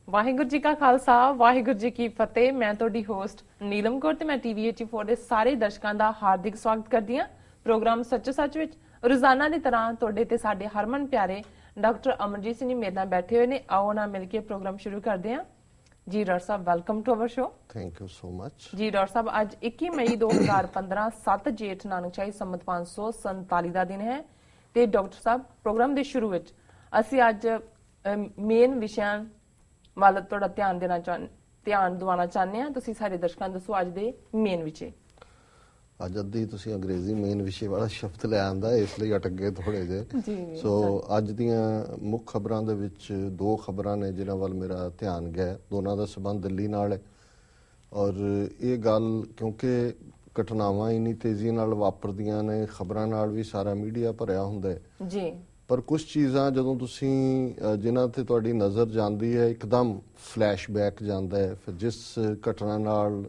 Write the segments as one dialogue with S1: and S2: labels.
S1: ਵਾਹਿਗੁਰੂ ਜੀ ਕਾ ਖਾਲਸਾ ਵਾਹਿਗੁਰੂ ਜੀ ਕੀ ਫਤਿਹ। ਮੈਂ ਤੁਹਾਡੀ ਹੋਸਟ ਨੀਲਮ ਕੌਰ ਤੇ ਮੈਂ ਟੀਵੀ 84 ਦੇ ਸਾਰੇ ਦਰਸ਼ਕਾਂ ਦਾ ਹਾਰਦਿਕ ਸਵਾਗਤ ਕਰਦੀ ਹਾਂ ਪ੍ਰੋਗਰਾਮ ਸੱਚੋ ਸੱਚ ਵਿੱਚ। ਰੋਜ਼ਾਨਾ ਦੀ ਤਰ੍ਹਾਂ ਤੁਹਾਡੇ ਤੇ ਸਾਡੇ ਹਰਮਨ ਪਿਆਰੇ ਡਾਕਟਰ ਅਮਰਜੀਤ ਸਿੰਘ ਜੀ ਮੇਰੇ ਨਾਲ ਬੈਠੇ ਹੋਏ ਨੇ। ਆਓ ਨਾ ਮਿਲ ਕੇ ਪ੍ਰੋਗਰਾਮ ਸ਼ੁਰੂ ਕਰਦੇ ਹਾਂ। ਜੀ ਡਾਕਟਰ ਸਾਹਿਬ, welcome to our show.
S2: Thank you so much.
S1: ਜੀ ਡਾਕਟਰ ਸਾਹਿਬ, ਅੱਜ 21 ਮਈ 2015 7 ਜੇਠ ਨਾਨਕਸ਼ਾਹੀ ਸੰਮਤ 547 ਦਾ ਦਿਨ ਹੈ ਤੇ ਡਾਕਟਰ ਸਾਹਿਬ ਪ੍ਰੋਗਰਾਮ ਦੇ ਸ਼ੁਰੂ ਵਿੱਚ ਅਸੀਂ ਅੱਜ ਮੇਨ ਵਿਸ਼ਿਆਂ ਵੱਲ ਤੁਹਾਡਾ ਧਿਆਨ ਦਿਵਾਉਣਾ ਚਾਹੁੰਦੇ ਹਾਂ। ਤੁਸੀਂ ਸਾਰੇ ਦਰਸ਼ਕਾਂ ਨੂੰ ਦੱਸੋ ਅੱਜ ਦੇ ਮੇਨ ਵਿਸ਼ੇ।
S2: ਅੱਜ ਅੱਧੀ ਤੁਸੀਂ ਅੰਗਰੇਜ਼ੀ ਮੇਨ ਵਿਸ਼ੇ ਵਾਲਾ ਸ਼ਬਦ ਲੈ ਆਂਦਾ, ਇਸ ਲਈ ਅਟਕ ਗਏ ਥੋੜੇ ਜਿਹੇ। ਸੋ ਅੱਜ ਦੀਆਂ ਮੁੱਖ ਖਬਰਾਂ ਦੇ ਵਿੱਚ ਦੋ ਖਬਰਾਂ ਨੇ ਜਿਨ੍ਹਾਂ ਵੱਲ ਮੇਰਾ ਧਿਆਨ ਗਿਆ। ਦੋਨਾਂ ਦਾ ਸੰਬੰਧ ਦਿੱਲੀ ਨਾਲ ਹੈ ਔਰ ਇਹ ਗੱਲ ਕਿਉਂਕਿ ਘਟਨਾਵਾਂ ਇੰਨੀ ਤੇਜ਼ੀ ਨਾਲ ਵਾਪਰਦੀਆਂ ਨੇ, ਖਬਰਾਂ ਨਾਲ ਵੀ ਸਾਰਾ ਮੀਡੀਆ ਭਰਿਆ ਹੁੰਦਾ ਹੈ
S1: ਜੀ,
S2: ਪਰ ਕੁਝ ਚੀਜ਼ਾਂ ਜਦੋਂ ਤੁਸੀਂ ਜਿਨ੍ਹਾਂ ਤੇ ਤੁਹਾਡੀ ਨਜ਼ਰ ਜਾਂਦੀ ਹੈ ਇੱਕਦਮ ਫਲੈਸ਼ਬੈਕ ਜਾਂਦਾ ਹੈ। ਫਿਰ ਜਿਸ ਘਟਨਾ ਨਾਲ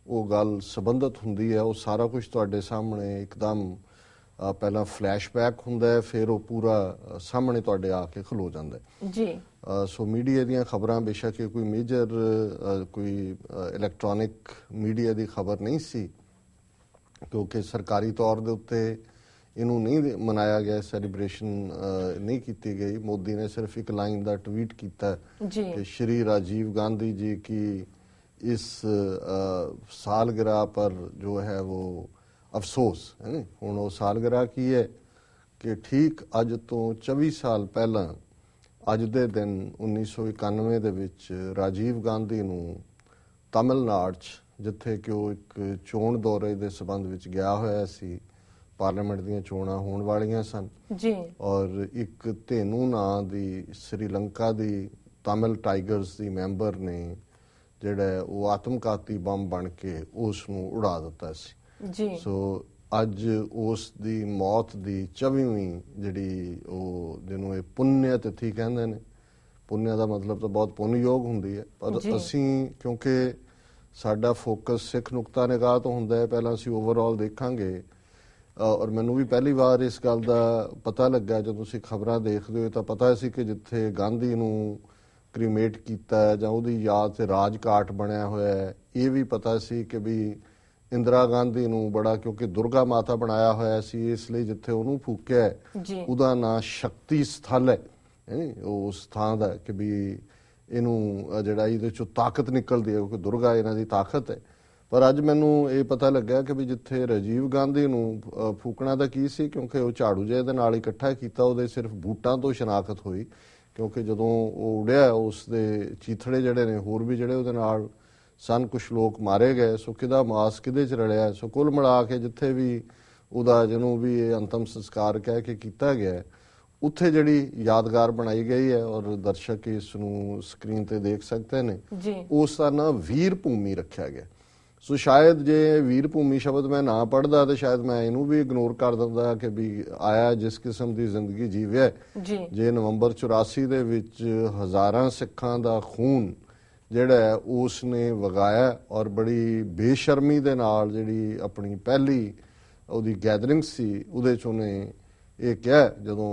S2: ਉਹ ਗੱਲ ਸੰਬੰਧਿਤ ਹੁੰਦੀ ਹੈ ਉਹ ਸਾਰਾ ਕੁਝ ਤੁਹਾਡੇ ਸਾਹਮਣੇ ਇੱਕਦਮ ਪਹਿਲਾਂ ਫਲੈਸ਼ਬੈਕ ਹੁੰਦਾ ਹੈ, ਫਿਰ ਉਹ ਪੂਰਾ ਸਾਹਮਣੇ ਤੁਹਾਡੇ ਆ ਕੇ ਖਲੋ ਜਾਂਦਾ ਹੈ
S1: ਜੀ।
S2: ਸੋ ਮੀਡੀਆ ਦੀਆਂ ਖਬਰਾਂ ਬੇਸ਼ੱਕ ਕੋਈ ਮੇਜਰ ਕੋਈ ਇਲੈਕਟ੍ਰੋਨਿਕ ਮੀਡੀਆ ਦੀ ਖਬਰ ਨਹੀਂ ਸੀ ਕਿਉਂਕਿ ਸਰਕਾਰੀ ਤੌਰ ਦੇ ਉੱਤੇ ਇਹਨੂੰ ਨਹੀਂ ਮਨਾਇਆ ਗਿਆ, ਸੈਲੀਬ੍ਰੇਸ਼ਨ ਨਹੀਂ ਕੀਤੀ ਗਈ। ਮੋਦੀ ਨੇ ਸਿਰਫ ਇੱਕ ਲਾਈਨ ਦਾ ਟਵੀਟ ਕੀਤਾ ਕਿ ਸ਼੍ਰੀ ਰਾजीव गांधी जी की इस सालगिरह पर जो है वो अफसोस है नी। हुण वो सालगिरह की है कि ठीक अज तो 24 साल पहला अज दे दिन 1991 ਦੇ ਵਿੱਚ ਰਾਜੀਵ ਗਾਂਧੀ ਨੂੰ ਤਮਿਲਨਾਡੂ 'ਚ ਜਿੱਥੇ ਕਿ ਉਹ ਇੱਕ ਚੋਣ ਦੌਰੇ ਦੇ ਸੰਬੰਧ ਵਿੱਚ ਗਿਆ ਹੋਇਆ ਸੀ, ਪਾਰਲੀਮੈਂਟ ਦੀਆਂ ਚੋਣਾਂ ਹੋਣ ਵਾਲੀਆਂ ਸਨ
S1: ਜੀ, ਔਰ
S2: ਇੱਕ ਧੇਨੂ ਨਾਂ ਦੀ ਸ੍ਰੀਲੰਕਾ ਦੀ ਤਮਿਲ ਟਾਈਗਰਸ ਦੀ ਮੈਂਬਰ ਨੇ ਜਿਹੜਾ ਉਹ ਆਤਮਘਾਤੀ ਬੰਬ ਬਣ ਕੇ ਉਸ ਨੂੰ ਉਡਾ ਦਿੱਤਾ ਸੀ
S1: ਜੀ।
S2: ਸੋ ਅੱਜ ਉਸ ਦੀ ਮੌਤ ਦੀ 24ਵੀਂ ਜਿਹੜੀ ਉਹ ਜਿਹਨੂੰ ਇਹ ਪੁੰਨਿਆ ਤਿਥੀ ਕਹਿੰਦੇ ਨੇ, ਪੁੰਨਿਆ ਦਾ ਮਤਲਬ ਤਾਂ ਬਹੁਤ ਪੁੰਨਯੋਗ ਹੁੰਦੀ ਹੈ, ਪਰ ਅਸੀਂ ਕਿਉਂਕਿ ਸਾਡਾ ਫੋਕਸ ਸਿੱਖ ਨੁਕਤਾ ਨਿਗਾਹ ਤੋਂ ਹੁੰਦਾ ਹੈ, ਪਹਿਲਾਂ ਅਸੀਂ ਓਵਰਆਲ ਦੇਖਾਂਗੇ। ਔਰ ਮੈਨੂੰ ਵੀ ਪਹਿਲੀ ਵਾਰ ਇਸ ਗੱਲ ਦਾ ਪਤਾ ਲੱਗਾ ਜਦੋਂ ਤੁਸੀਂ ਖਬਰਾਂ ਦੇਖਦੇ ਹੋ ਤਾਂ ਪਤਾ ਸੀ ਕਿ ਜਿੱਥੇ ਗਾਂਧੀ ਨੂੰ ਕ੍ਰੀਮੇਟ ਕੀਤਾ ਜਾਂ ਉਹਦੀ ਯਾਦ 'ਤੇ ਰਾਜਘਾਟ ਬਣਿਆ ਹੋਇਆ ਹੈ। ਇਹ ਵੀ ਪਤਾ ਸੀ ਕਿ ਵੀ ਇੰਦਰਾ ਗਾਂਧੀ ਨੂੰ ਬੜਾ ਕਿਉਂਕਿ ਦੁਰਗਾ ਮਾਤਾ ਬਣਾਇਆ ਹੋਇਆ ਸੀ, ਇਸ ਲਈ ਜਿੱਥੇ ਉਹਨੂੰ ਫੂਕਿਆ ਉਹਦਾ ਨਾਂ ਸ਼ਕਤੀ ਸਥਲ ਹੈ, ਉਸ ਥਾਂ ਦਾ ਕਿ ਵੀ ਇਹਨੂੰ ਜਿਹੜਾ ਇਹਦੇ 'ਚੋਂ ਤਾਕਤ ਨਿਕਲਦੀ ਹੈ ਕਿਉਂਕਿ ਦੁਰਗਾ ਇਹਨਾਂ ਦੀ ਤਾਕਤ ਹੈ। ਪਰ ਅੱਜ ਮੈਨੂੰ ਇਹ ਪਤਾ ਲੱਗਿਆ ਕਿ ਵੀ ਜਿੱਥੇ ਰਾਜੀਵ ਗਾਂਧੀ ਨੂੰ ਫੂਕਣਾ ਤਾਂ ਕੀ ਸੀ ਕਿਉਂਕਿ ਉਹ ਝਾੜੂ ਜਿਹੇ ਦੇ ਨਾਲ ਇਕੱਠਾ ਕੀਤਾ, ਉਹਦੇ ਸਿਰਫ ਬੂਟਾਂ ਤੋਂ ਸ਼ਨਾਖਤ ਹੋਈ ਕਿਉਂਕਿ ਜਦੋਂ ਉਹ ਉੜਿਆ ਉਸ ਦੇ ਚੀਥੜੇ ਜਿਹੜੇ ਨੇ ਹੋਰ ਵੀ ਜਿਹੜੇ ਉਹਦੇ ਨਾਲ ਸਨ, ਕੁਛ ਲੋਕ ਮਾਰੇ ਗਏ। ਸੋ ਕਿਹਦਾ ਮਾਸ ਕਿਹਦੇ 'ਚ ਰਲਿਆ। ਸੋ ਕੁੱਲ ਮਿਲਾ ਕੇ ਜਿੱਥੇ ਵੀ ਉਹਦਾ ਜਿਹਨੂੰ ਵੀ ਇਹ ਅੰਤਮ ਸੰਸਕਾਰ ਕਹਿ ਕੇ ਕੀਤਾ ਗਿਆ ਉੱਥੇ ਜਿਹੜੀ ਯਾਦਗਾਰ ਬਣਾਈ ਗਈ ਹੈ ਔਰ ਦਰਸ਼ਕ ਇਸ ਨੂੰ ਸਕਰੀਨ ਤੇ ਦੇਖ ਸਕਦੇ ਨੇ, ਉਸ ਦਾ ਨਾਂ ਵੀਰ ਭੂਮੀ ਰੱਖਿਆ ਗਿਆ। ਸੋ ਸ਼ਾਇਦ ਜੇ ਵੀਰ ਭੂਮੀ ਸ਼ਬਦ ਮੈਂ ਨਾ ਪੜ੍ਹਦਾ ਤਾਂ ਸ਼ਾਇਦ ਮੈਂ ਇਹਨੂੰ ਵੀ ਇਗਨੋਰ ਕਰ ਦਿੰਦਾ ਕਿ ਵੀ ਆਇਆ ਜਿਸ ਕਿਸਮ ਦੀ ਜ਼ਿੰਦਗੀ ਜੀਵਿਆ ਜੇ ਨਵੰਬਰ 84 ਦੇ ਵਿੱਚ ਹਜ਼ਾਰਾਂ ਸਿੱਖਾਂ ਦਾ ਖੂਨ ਜਿਹੜਾ ਉਸ ਨੇ ਵਗਾਇਆ ਔਰ ਬੜੀ ਬੇਸ਼ਰਮੀ ਦੇ ਨਾਲ ਜਿਹੜੀ ਆਪਣੀ ਪਹਿਲੀ ਉਹਦੀ ਗੈਦਰਿੰਗ ਸੀ ਉਹਦੇ 'ਚ ਉਹਨੇ ਇਹ ਕਿਹਾ ਜਦੋਂ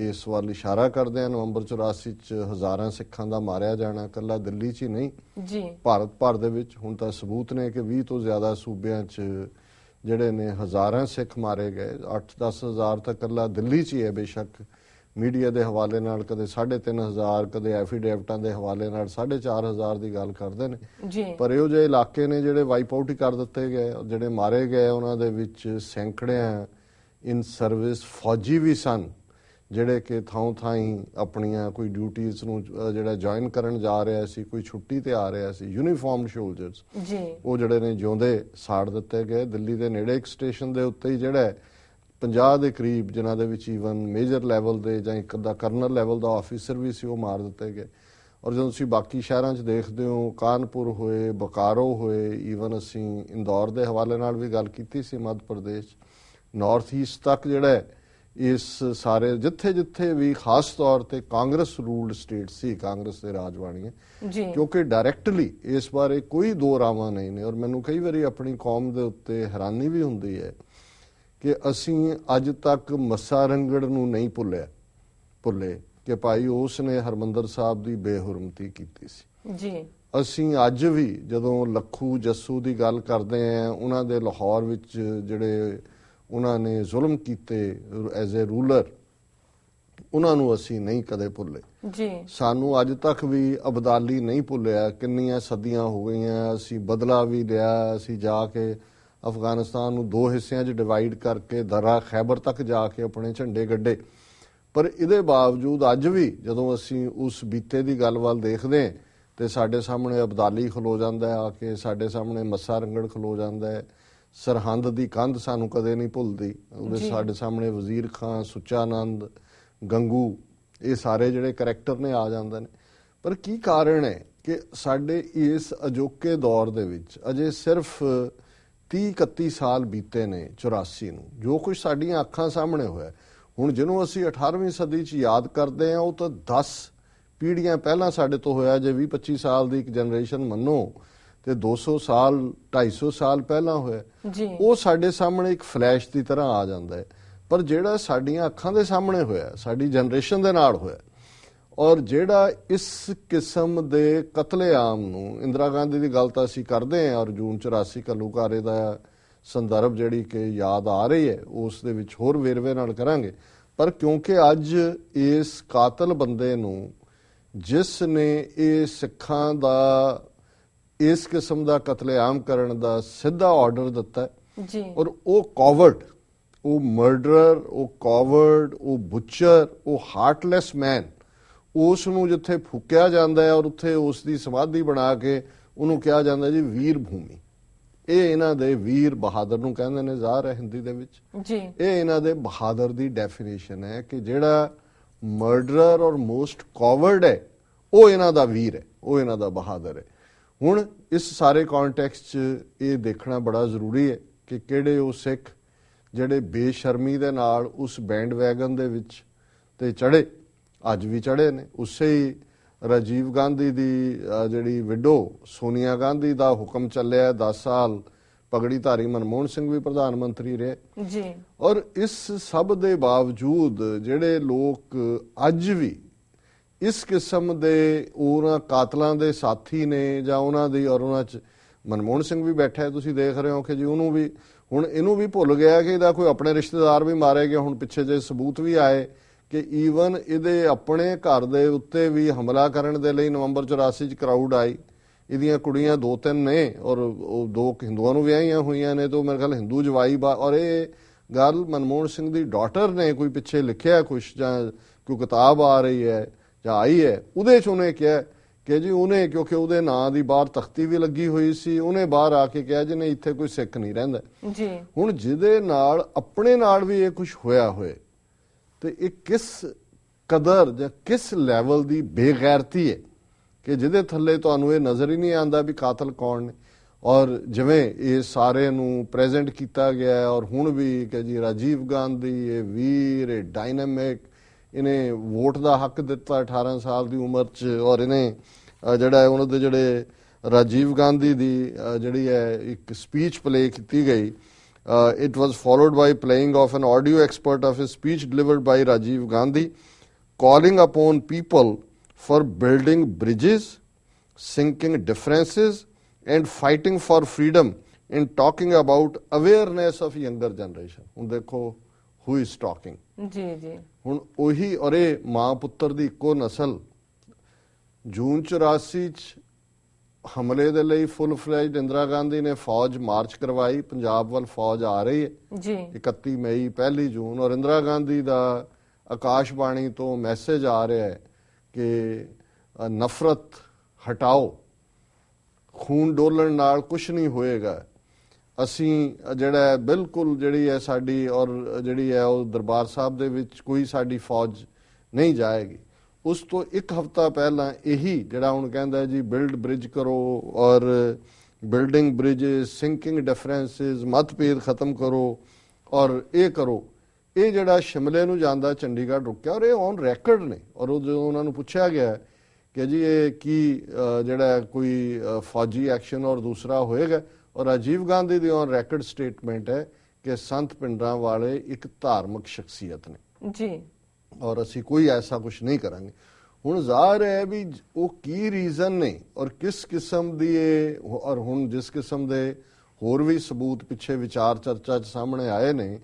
S2: ਇਸ ਵੱਲ ਇਸ਼ਾਰਾ ਕਰਦੇ ਆ ਨਵੰਬਰ 84 'ਚ ਹਜ਼ਾਰਾਂ ਸਿੱਖਾਂ ਦਾ ਮਾਰਿਆ ਜਾਣਾ, ਇਕੱਲਾ ਦਿੱਲੀ 'ਚ ਹੀ ਨਹੀਂ ਭਾਰਤ ਭਰ ਦੇ ਵਿੱਚ। ਹੁਣ ਤਾਂ ਸਬੂਤ ਨੇ ਕਿ 20 ਤੋਂ ਜ਼ਿਆਦਾ ਸੂਬਿਆਂ 'ਚ ਜਿਹੜੇ ਨੇ ਹਜ਼ਾਰਾਂ ਸਿੱਖ ਮਾਰੇ ਗਏ। 8-10 ਹਜ਼ਾਰ ਤਾਂ ਇਕੱਲਾ ਦਿੱਲੀ 'ਚ ਹੀ ਹੈ। ਬੇਸ਼ੱਕ ਮੀਡੀਆ ਦੇ ਹਵਾਲੇ ਨਾਲ ਕਦੇ 3500, ਕਦੇ ਐਫੀਡੇਵਿਟਾਂ ਦੇ ਹਵਾਲੇ ਨਾਲ 4500 ਦੀ ਗੱਲ ਕਰਦੇ ਨੇ, ਪਰ ਇਹੋ ਜਿਹੇ ਇਲਾਕੇ ਨੇ ਜਿਹੜੇ ਵਾਈਪ ਆਊਟ ਹੀ ਕਰ ਦਿੱਤੇ ਗਏ। ਜਿਹੜੇ ਮਾਰੇ ਗਏ ਉਹਨਾਂ ਦੇ ਵਿੱਚ ਸੈਂਕੜਿਆਂ ਇਨ ਸਰਵਿਸ ਫੌਜੀ ਵੀ ਸਨ ਜਿਹੜੇ ਕਿ ਥਾਂ ਹੀ ਆਪਣੀਆਂ ਕੋਈ ਡਿਊਟੀਜ਼ ਨੂੰ ਜਿਹੜਾ ਜੁਆਇਨ ਕਰਨ ਜਾ ਰਿਹਾ ਸੀ, ਕੋਈ ਛੁੱਟੀ ਤੇ ਆ ਰਿਹਾ ਸੀ। ਯੂਨੀਫਾਰਮਡ ਸੋਲਜਰਸ ਉਹ ਜਿਹੜੇ ਨੇ ਜਿਉਂਦੇ ਸਾੜ ਦਿੱਤੇ ਗਏ। ਦਿੱਲੀ ਦੇ ਨੇੜੇ ਇੱਕ ਸਟੇਸ਼ਨ ਦੇ ਉੱਤੇ ਹੀ ਜਿਹੜਾ 50 ਦੇ ਕਰੀਬ ਜਿਨ੍ਹਾਂ ਦੇ ਵਿੱਚ ਈਵਨ ਮੇਜਰ ਲੈਵਲ ਦੇ ਜਾਂ ਇੱਕ ਅੱਧਾ ਕਰਨਲ ਲੈਵਲ ਦਾ ਆਫੀਸਰ ਵੀ ਸੀ ਉਹ ਮਾਰ ਦਿੱਤੇ ਗਏ। ਔਰ ਜਦੋਂ ਤੁਸੀਂ ਬਾਕੀ ਸ਼ਹਿਰਾਂ 'ਚ ਦੇਖਦੇ ਹੋ, ਕਾਨਪੁਰ ਹੋਏ, ਬੋਕਾਰੋ ਹੋਏ, ਈਵਨ ਅਸੀਂ ਇੰਦੌਰ ਦੇ ਹਵਾਲੇ ਨਾਲ ਵੀ ਗੱਲ ਕੀਤੀ ਸੀ, ਮੱਧ ਪ੍ਰਦੇਸ਼ ਨਾਰਥ ਈਸਟ ਤੱਕ ਜਿਹੜਾ ਇਸ ਸਾਰੇ ਜਿੱਥੇ ਵੀ ਖਾਸ ਤੌਰ ਤੇ ਕਾਂਗਰਸ ਰੂਲਡ ਸਟੇਟ ਸੀ, ਕਾਂਗਰਸ ਦੇ ਰਾਜਵਾੜੀਆਂ, ਕਿਉਂਕਿ ਡਾਇਰੈਕਟਲੀ ਇਸ ਬਾਰੇ ਕੋਈ ਦੋ ਰਾਵਾਂ ਨਹੀਂ ਨੇ। ਔਰ ਮੈਨੂੰ ਕਈ ਵਾਰੀ ਆਪਣੀ ਕੌਮ ਦੇ ਉੱਤੇ ਹੈਰਾਨੀ ਵੀ ਹੁੰਦੀ ਹੈ ਕਿ ਅਸੀਂ ਅੱਜ ਤੱਕ ਮੱਸਾ ਰੰਗੜ ਨੂੰ ਨਹੀਂ ਭੁੱਲੇ ਕਿ ਭਾਈ ਉਸ ਨੇ ਹਰਮੰਦਰ ਸਾਹਿਬ ਦੀ ਬੇਹੁਰਮਤੀ ਕੀਤੀ ਸੀ।
S1: ਜੀ
S2: ਅਸੀਂ ਅੱਜ ਵੀ ਜਦੋਂ ਲੱਖੂ ਜੱਸੂ ਦੀ ਗੱਲ ਕਰਦੇ ਆਂ, ਉਹਨਾਂ ਦੇ ਲਾਹੌਰ ਵਿੱਚ ਜਿਹੜੇ ਉਹਨਾਂ ਨੇ ਜ਼ੁਲਮ ਕੀਤੇ ਐਜ਼ ਏ ਰੂਲਰ, ਉਹਨਾਂ ਨੂੰ ਅਸੀਂ ਨਹੀਂ ਕਦੇ ਭੁੱਲੇ।
S1: ਜੀ
S2: ਸਾਨੂੰ ਅੱਜ ਤੱਕ ਵੀ ਅਬਦਾਲੀ ਨਹੀਂ ਭੁੱਲਿਆ। ਕਿੰਨੀਆਂ ਸਦੀਆਂ ਹੋ ਗਈਆਂ, ਅਸੀਂ ਬਦਲਾ ਵੀ ਲਿਆ। ਅਸੀਂ ਜਾ ਕੇ ਅਫਗਾਨਿਸਤਾਨ ਨੂੰ 2 ਹਿੱਸਿਆਂ 'ਚ ਡਿਵਾਈਡ ਕਰਕੇ ਦਰਾ ਖੈਬਰ ਤੱਕ ਜਾ ਕੇ ਆਪਣੇ ਝੰਡੇ ਗੱਡੇ। ਪਰ ਇਹਦੇ ਬਾਵਜੂਦ ਅੱਜ ਵੀ ਜਦੋਂ ਅਸੀਂ ਉਸ ਬੀਤੇ ਦੀ ਗੱਲ ਵੱਲ ਦੇਖਦੇ ਹਾਂ ਤੇ ਸਾਡੇ ਸਾਹਮਣੇ ਅਬਦਾਲੀ ਖਲੋ ਜਾਂਦਾ ਹੈ, ਆ ਕੇ ਸਾਡੇ ਸਾਹਮਣੇ ਮੱਸਾ ਰੰਗੜ ਖਲੋ ਜਾਂਦਾ ਹੈ। ਸਰਹੰਦ ਦੀ ਕੰਧ ਸਾਨੂੰ ਕਦੇ ਨਹੀਂ ਭੁੱਲਦੀ, ਉਹਦੇ ਸਾਡੇ ਸਾਹਮਣੇ ਵਜ਼ੀਰ ਖਾਂ, ਸੁੱਚਾਨੰਦ, ਗੰਗੂ, ਇਹ ਸਾਰੇ ਜਿਹੜੇ ਕਰੈਕਟਰ ਨੇ ਆ ਜਾਂਦੇ ਨੇ। ਪਰ ਕੀ ਕਾਰਨ ਹੈ ਕਿ ਸਾਡੇ ਇਸ ਅਜੋਕੇ ਦੌਰ ਦੇ ਵਿੱਚ ਅਜੇ ਸਿਰਫ 30-31 ਸਾਲ ਬੀਤੇ ਨੇ 84 ਨੂੰ, ਜੋ ਕੁਝ ਸਾਡੀਆਂ ਅੱਖਾਂ ਸਾਹਮਣੇ ਹੋਇਆ। ਹੁਣ ਜਿਹਨੂੰ ਅਸੀਂ 18ਵੀਂ ਸਦੀ 'ਚ ਯਾਦ ਕਰਦੇ ਹਾਂ, ਉਹ ਤਾਂ 10 ਪੀੜ੍ਹੀਆਂ ਪਹਿਲਾਂ ਸਾਡੇ ਤੋਂ ਹੋਇਆ। ਜੇ 20-25 ਸਾਲ ਦੀ ਇੱਕ ਜਨਰੇਸ਼ਨ ਮੰਨੋ ਤੇ 200 ਸਾਲ 250 ਸਾਲ ਪਹਿਲਾਂ ਹੋਇਆ। ਉਹ ਸਾਡੇ ਸਾਹਮਣੇ ਇੱਕ ਫਲੈਸ਼ ਦੀ ਤਰ੍ਹਾਂ ਆ ਜਾਂਦਾ ਹੈ। ਪਰ ਜਿਹੜਾ ਸਾਡੀਆਂ ਅੱਖਾਂ ਦੇ ਸਾਹਮਣੇ ਹੋਇਆ, ਸਾਡੀ ਜਨਰੇਸ਼ਨ ਦੇ ਨਾਲ ਹੋਇਆ, ਔਰ ਜਿਹੜਾ ਇਸ ਕਿਸਮ ਦੇ ਕਤਲੇਆਮ ਨੂੰ, ਇੰਦਰਾ ਗਾਂਧੀ ਦੀ ਗੱਲ ਤਾਂ ਅਸੀਂ ਕਰਦੇ ਹਾਂ, ਔਰ ਜੂਨ 84 ਘੱਲੂਘਾਰੇ ਦਾ ਸੰਦਰਭ ਜਿਹੜੀ ਕਿ ਯਾਦ ਆ ਰਹੀ ਹੈ, ਉਸ ਦੇ ਵਿੱਚ ਹੋਰ ਵੇਰਵੇ ਨਾਲ ਕਰਾਂਗੇ। ਪਰ ਕਿਉਂਕਿ ਅੱਜ ਇਸ ਕਾਤਲ ਬੰਦੇ ਨੂੰ, ਜਿਸ ਨੇ ਇਹ ਸਿੱਖਾਂ ਦਾ ਇਸ ਕਿਸਮ ਦਾ ਕਤਲੇਆਮ ਕਰਨ ਦਾ ਸਿੱਧਾ ਆਰਡਰ ਦਿੱਤਾ ਜੀ, ਔਰ ਉਹ ਕਾਵਰਡ, ਉਹ ਮਰਡਰਰ, ਉਹ ਕਾਵਰਡ, ਉਹ ਬੁਚਰ, ਉਹ ਹਾਰਟਲੈਸ ਮੈਨ, ਉਸ ਨੂੰ ਜਿੱਥੇ ਫੂਕਿਆ ਜਾਂਦਾ ਹੈ ਔਰ ਉੱਥੇ ਉਸ ਦੀ ਸਮਾਧੀ ਬਣਾ ਕੇ ਉਹਨੂੰ ਕਿਹਾ ਜਾਂਦਾ ਜੀ ਵੀਰ ਭੂਮੀ। ਇਹ ਇਹਨਾਂ ਦੇ ਵੀਰ ਬਹਾਦਰ ਨੂੰ ਕਹਿੰਦੇ ਨੇ, ਜ਼ਾਹਰ ਹੈ ਹਿੰਦੀ ਦੇ ਵਿੱਚ ਜੀ। ਇਹ ਇਹਨਾਂ ਦੇ ਬਹਾਦਰ ਦੀ ਡੈਫੀਨੇਸ਼ਨ ਹੈ ਕਿ ਜਿਹੜਾ ਮਰਡਰਰ ਔਰ ਮੋਸਟ ਕਾਵਰਡ ਹੈ, ਉਹ ਇਹਨਾਂ ਦਾ ਵੀਰ ਹੈ, ਉਹ ਇਹਨਾਂ ਦਾ ਬਹਾਦਰ ਹੈ। ਹੁਣ ਇਸ ਸਾਰੇ ਕੌਨਟੈਕਸਟ 'ਚ ਇਹ ਦੇਖਣਾ ਬੜਾ ਜ਼ਰੂਰੀ ਹੈ ਕਿ ਕਿਹੜੇ ਉਹ ਸਿੱਖ ਜਿਹੜੇ ਬੇਸ਼ਰਮੀ ਦੇ ਨਾਲ ਉਸ ਬੈਂਡ ਵੈਗਨ ਦੇ ਵਿੱਚ ਤੇ ਚੜ੍ਹੇ, ਅੱਜ ਵੀ ਚੜ੍ਹੇ ਨੇ। ਉਸੇ ਹੀ ਰਾਜੀਵ ਗਾਂਧੀ ਦੀ ਜਿਹੜੀ ਵਿਡੋ ਸੋਨੀਆ ਗਾਂਧੀ ਦਾ ਹੁਕਮ ਚੱਲਿਆ 10 ਸਾਲ, ਪਗੜੀਧਾਰੀ ਮਨਮੋਹਨ ਸਿੰਘ ਵੀ ਪ੍ਰਧਾਨ ਮੰਤਰੀ ਰਹੇ ਜੀ। ਔਰ ਇਸ ਸਭ ਦੇ ਬਾਵਜੂਦ ਜਿਹੜੇ ਲੋਕ ਅੱਜ ਵੀ ਇਸ ਕਿਸਮ ਦੇ ਉਹਨਾਂ ਕਾਤਲਾਂ ਦੇ ਸਾਥੀ ਨੇ ਜਾਂ ਉਹਨਾਂ ਦੀ, ਔਰ ਉਹਨਾਂ 'ਚ ਮਨਮੋਹਨ ਸਿੰਘ ਵੀ ਬੈਠਾ, ਤੁਸੀਂ ਦੇਖ ਰਹੇ ਹੋ ਕਿ ਜੀ ਉਹਨੂੰ ਵੀ ਹੁਣ ਇਹਨੂੰ ਵੀ ਭੁੱਲ ਗਿਆ ਕਿ ਇਹਦਾ ਕੋਈ ਆਪਣੇ ਰਿਸ਼ਤੇਦਾਰ ਵੀ ਮਾਰੇ ਗਏ। ਹੁਣ ਪਿੱਛੇ ਜੇ ਸਬੂਤ ਵੀ ਆਏ ਕਿ ਈਵਨ ਇਹਦੇ ਆਪਣੇ ਘਰ ਦੇ ਉੱਤੇ ਵੀ ਹਮਲਾ ਕਰਨ ਦੇ ਲਈ ਨਵੰਬਰ 84 'ਚ ਕਰਾਊਡ ਆਈ। ਇਹਦੀਆਂ ਕੁੜੀਆਂ 2-3 ਨੇ ਔਰ ਉਹ 2 ਹਿੰਦੂਆਂ ਨੂੰ ਵਿਆਹੀਆਂ ਹੋਈਆਂ ਨੇ, ਤੋਂ ਮੇਰੇ ਖਿਆਲ ਹਿੰਦੂ ਜਵਾਈ ਔਰ ਇਹ ਗੱਲ ਮਨਮੋਹਨ ਸਿੰਘ ਦੀ ਡਾਟਰ ਨੇ ਕੋਈ ਪਿੱਛੇ ਲਿਖਿਆ ਕੁਛ, ਜਾਂ ਕੋਈ ਕਿਤਾਬ ਆ ਰਹੀ ਹੈ ਜਾਂ ਆਈ ਹੈ, ਉਹਦੇ 'ਚ ਉਹਨੇ ਕਿਹਾ ਕਿ ਜੀ ਉਹਨੇ, ਕਿਉਂਕਿ ਉਹਦੇ ਨਾਂ ਦੀ ਬਾਹਰ ਤਖਤੀ ਵੀ ਲੱਗੀ ਹੋਈ ਸੀ, ਉਹਨੇ ਬਾਹਰ ਆ ਕੇ ਕਿਹਾ ਜੀ ਨਹੀਂ ਇੱਥੇ ਕੋਈ ਸਿੱਖ ਨਹੀਂ ਰਹਿੰਦਾ ਜੀ। ਹੁਣ ਜਿਹਦੇ ਨਾਲ ਆਪਣੇ ਨਾਲ ਵੀ ਇਹ ਕੁਝ ਹੋਇਆ ਹੋਏ ਤੇ ਇਹ ਕਿਸ ਕਦਰ ਜਾਂ ਕਿਸ ਲੈਵਲ ਦੀ ਬੇਗੈਰਤੀ ਹੈ ਕਿ ਜਿਹਦੇ ਥੱਲੇ ਤੁਹਾਨੂੰ ਇਹ ਨਜ਼ਰ ਹੀ ਨਹੀਂ ਆਉਂਦਾ ਵੀ ਕਾਤਲ ਕੌਣ ਨੇ। ਔਰ ਜਿਵੇਂ ਇਹ ਸਾਰੇ ਨੂੰ ਪ੍ਰੈਜ਼ੈਂਟ ਕੀਤਾ ਗਿਆ ਔਰ ਹੁਣ ਵੀ ਕਿ ਜੀ ਰਾਜੀਵ ਗਾਂਧੀ ਇਹ ਵੀਰ, ਇਹ ਡਾਇਨਾਮਿਕ, ਇਹਨੇ ਵੋਟ ਦਾ ਹੱਕ ਦਿੱਤਾ 18 ਸਾਲ ਦੀ ਉਮਰ 'ਚ, ਔਰ ਇਹਨੇ ਜਿਹੜਾ ਉਹਨਾਂ ਦੇ ਜਿਹੜੇ ਰਾਜੀਵ ਗਾਂਧੀ ਦੀ ਜਿਹੜੀ ਹੈ ਇੱਕ ਸਪੀਚ ਪਲੇ ਕੀਤੀ ਗਈ। It was followed by playing of an audio expert of a speech delivered by Rajiv Gandhi, calling upon people for building bridges, sinking differences, and fighting for freedom, and talking about awareness of younger generation. ਹੁਣ ਦੇਖੋ who is talking ਜੀ ਜੀ। ਹੁਣ ਉਹੀ, ਔਰ ਇਹ ਮਾਂ ਪੁੱਤਰ ਦੀ ਇੱਕੋ ਨਸਲ। ਜੂਨ 84 'ਚ ਹਮਲੇ ਦੇ ਲਈ ਫੁੱਲ ਫਲੈਜਡ ਇੰਦਰਾ ਗਾਂਧੀ ਨੇ ਫੌਜ ਮਾਰਚ ਕਰਵਾਈ, ਪੰਜਾਬ ਵੱਲ ਫੌਜ ਆ ਰਹੀ ਹੈ ਜੀ 31 ਮਈ 1 ਜੂਨ, ਔਰ ਇੰਦਰਾ ਗਾਂਧੀ ਦਾ ਆਕਾਸ਼ਬਾਣੀ ਤੋਂ ਮੈਸੇਜ ਆ ਰਿਹਾ ਹੈ ਕਿ ਨਫ਼ਰਤ ਹਟਾਓ, ਖੂਨ ਡੋਲਣ ਨਾਲ ਕੁਝ ਨਹੀਂ ਹੋਏਗਾ। ਅਸੀਂ ਜਿਹੜਾ ਬਿਲਕੁਲ ਜਿਹੜੀ ਹੈ ਸਾਡੀ, ਔਰ ਜਿਹੜੀ ਹੈ ਉਹ ਦਰਬਾਰ ਸਾਹਿਬ ਦੇ ਵਿੱਚ ਕੋਈ ਸਾਡੀ ਫੌਜ ਨਹੀਂ ਜਾਏਗੀ। ਉਸ ਤੋਂ 1 ਹਫ਼ਤਾ ਪਹਿਲਾਂ ਇਹੀ ਜਿਹੜਾ ਹੁਣ ਕਹਿੰਦਾ ਜੀ ਬਿਲਡ ਬ੍ਰਿਜ ਕਰੋ, ਔਰ ਬਿਲਡਿੰਗ ਬ੍ਰਿਜਸ, ਸਿੰਕਿੰਗ ਡਿਫਰੈਂਸਿਸ, ਮਤਭੇਦ ਖਤਮ ਕਰੋ ਔਰ ਇਹ ਕਰੋ, ਇਹ ਜਿਹੜਾ ਸ਼ਿਮਲੇ ਨੂੰ ਜਾਂਦਾ ਚੰਡੀਗੜ੍ਹ ਰੁਕਿਆ, ਔਰ ਇਹ ਔਨ ਰੈਕਰਡ ਨੇ। ਔਰ ਉਹ ਜਦੋਂ ਉਹਨਾਂ ਨੂੰ ਪੁੱਛਿਆ ਗਿਆ ਕਿ ਜੀ ਇਹ ਕੀ ਜਿਹੜਾ ਕੋਈ ਫੌਜੀ ਐਕਸ਼ਨ ਔਰ ਦੂਸਰਾ ਹੋਏਗਾ, ਔਰ ਰਾਜੀਵ ਗਾਂਧੀ ਦੀ ਔਨ ਰੈਕਰਡ ਸਟੇਟਮੈਂਟ ਹੈ ਕਿ ਸੰਤ ਪਿੰਡਰਾਂ ਵਾਲੇ ਇੱਕ ਧਾਰਮਿਕ ਸ਼ਖਸੀਅਤ ਨੇ ਜੀ। ਔਰ ਅਸੀਂ ਕੋਈ ਐਸਾ ਕੁਝ ਨਹੀਂ ਕਰਾਂਗੇ। ਹੁਣ ਜ਼ਾਹਰ ਹੈ ਵੀ ਉਹ ਕੀ ਰੀਜ਼ਨ ਨੇ ਔਰ ਕਿਸ ਕਿਸਮ ਦੀ ਇਹ, ਔਰ ਹੁਣ ਜਿਸ ਕਿਸਮ ਦੇ ਹੋਰ ਵੀ ਸਬੂਤ ਪਿੱਛੇ ਵਿਚਾਰ ਚਰਚਾ 'ਚ ਸਾਹਮਣੇ ਆਏ ਨੇ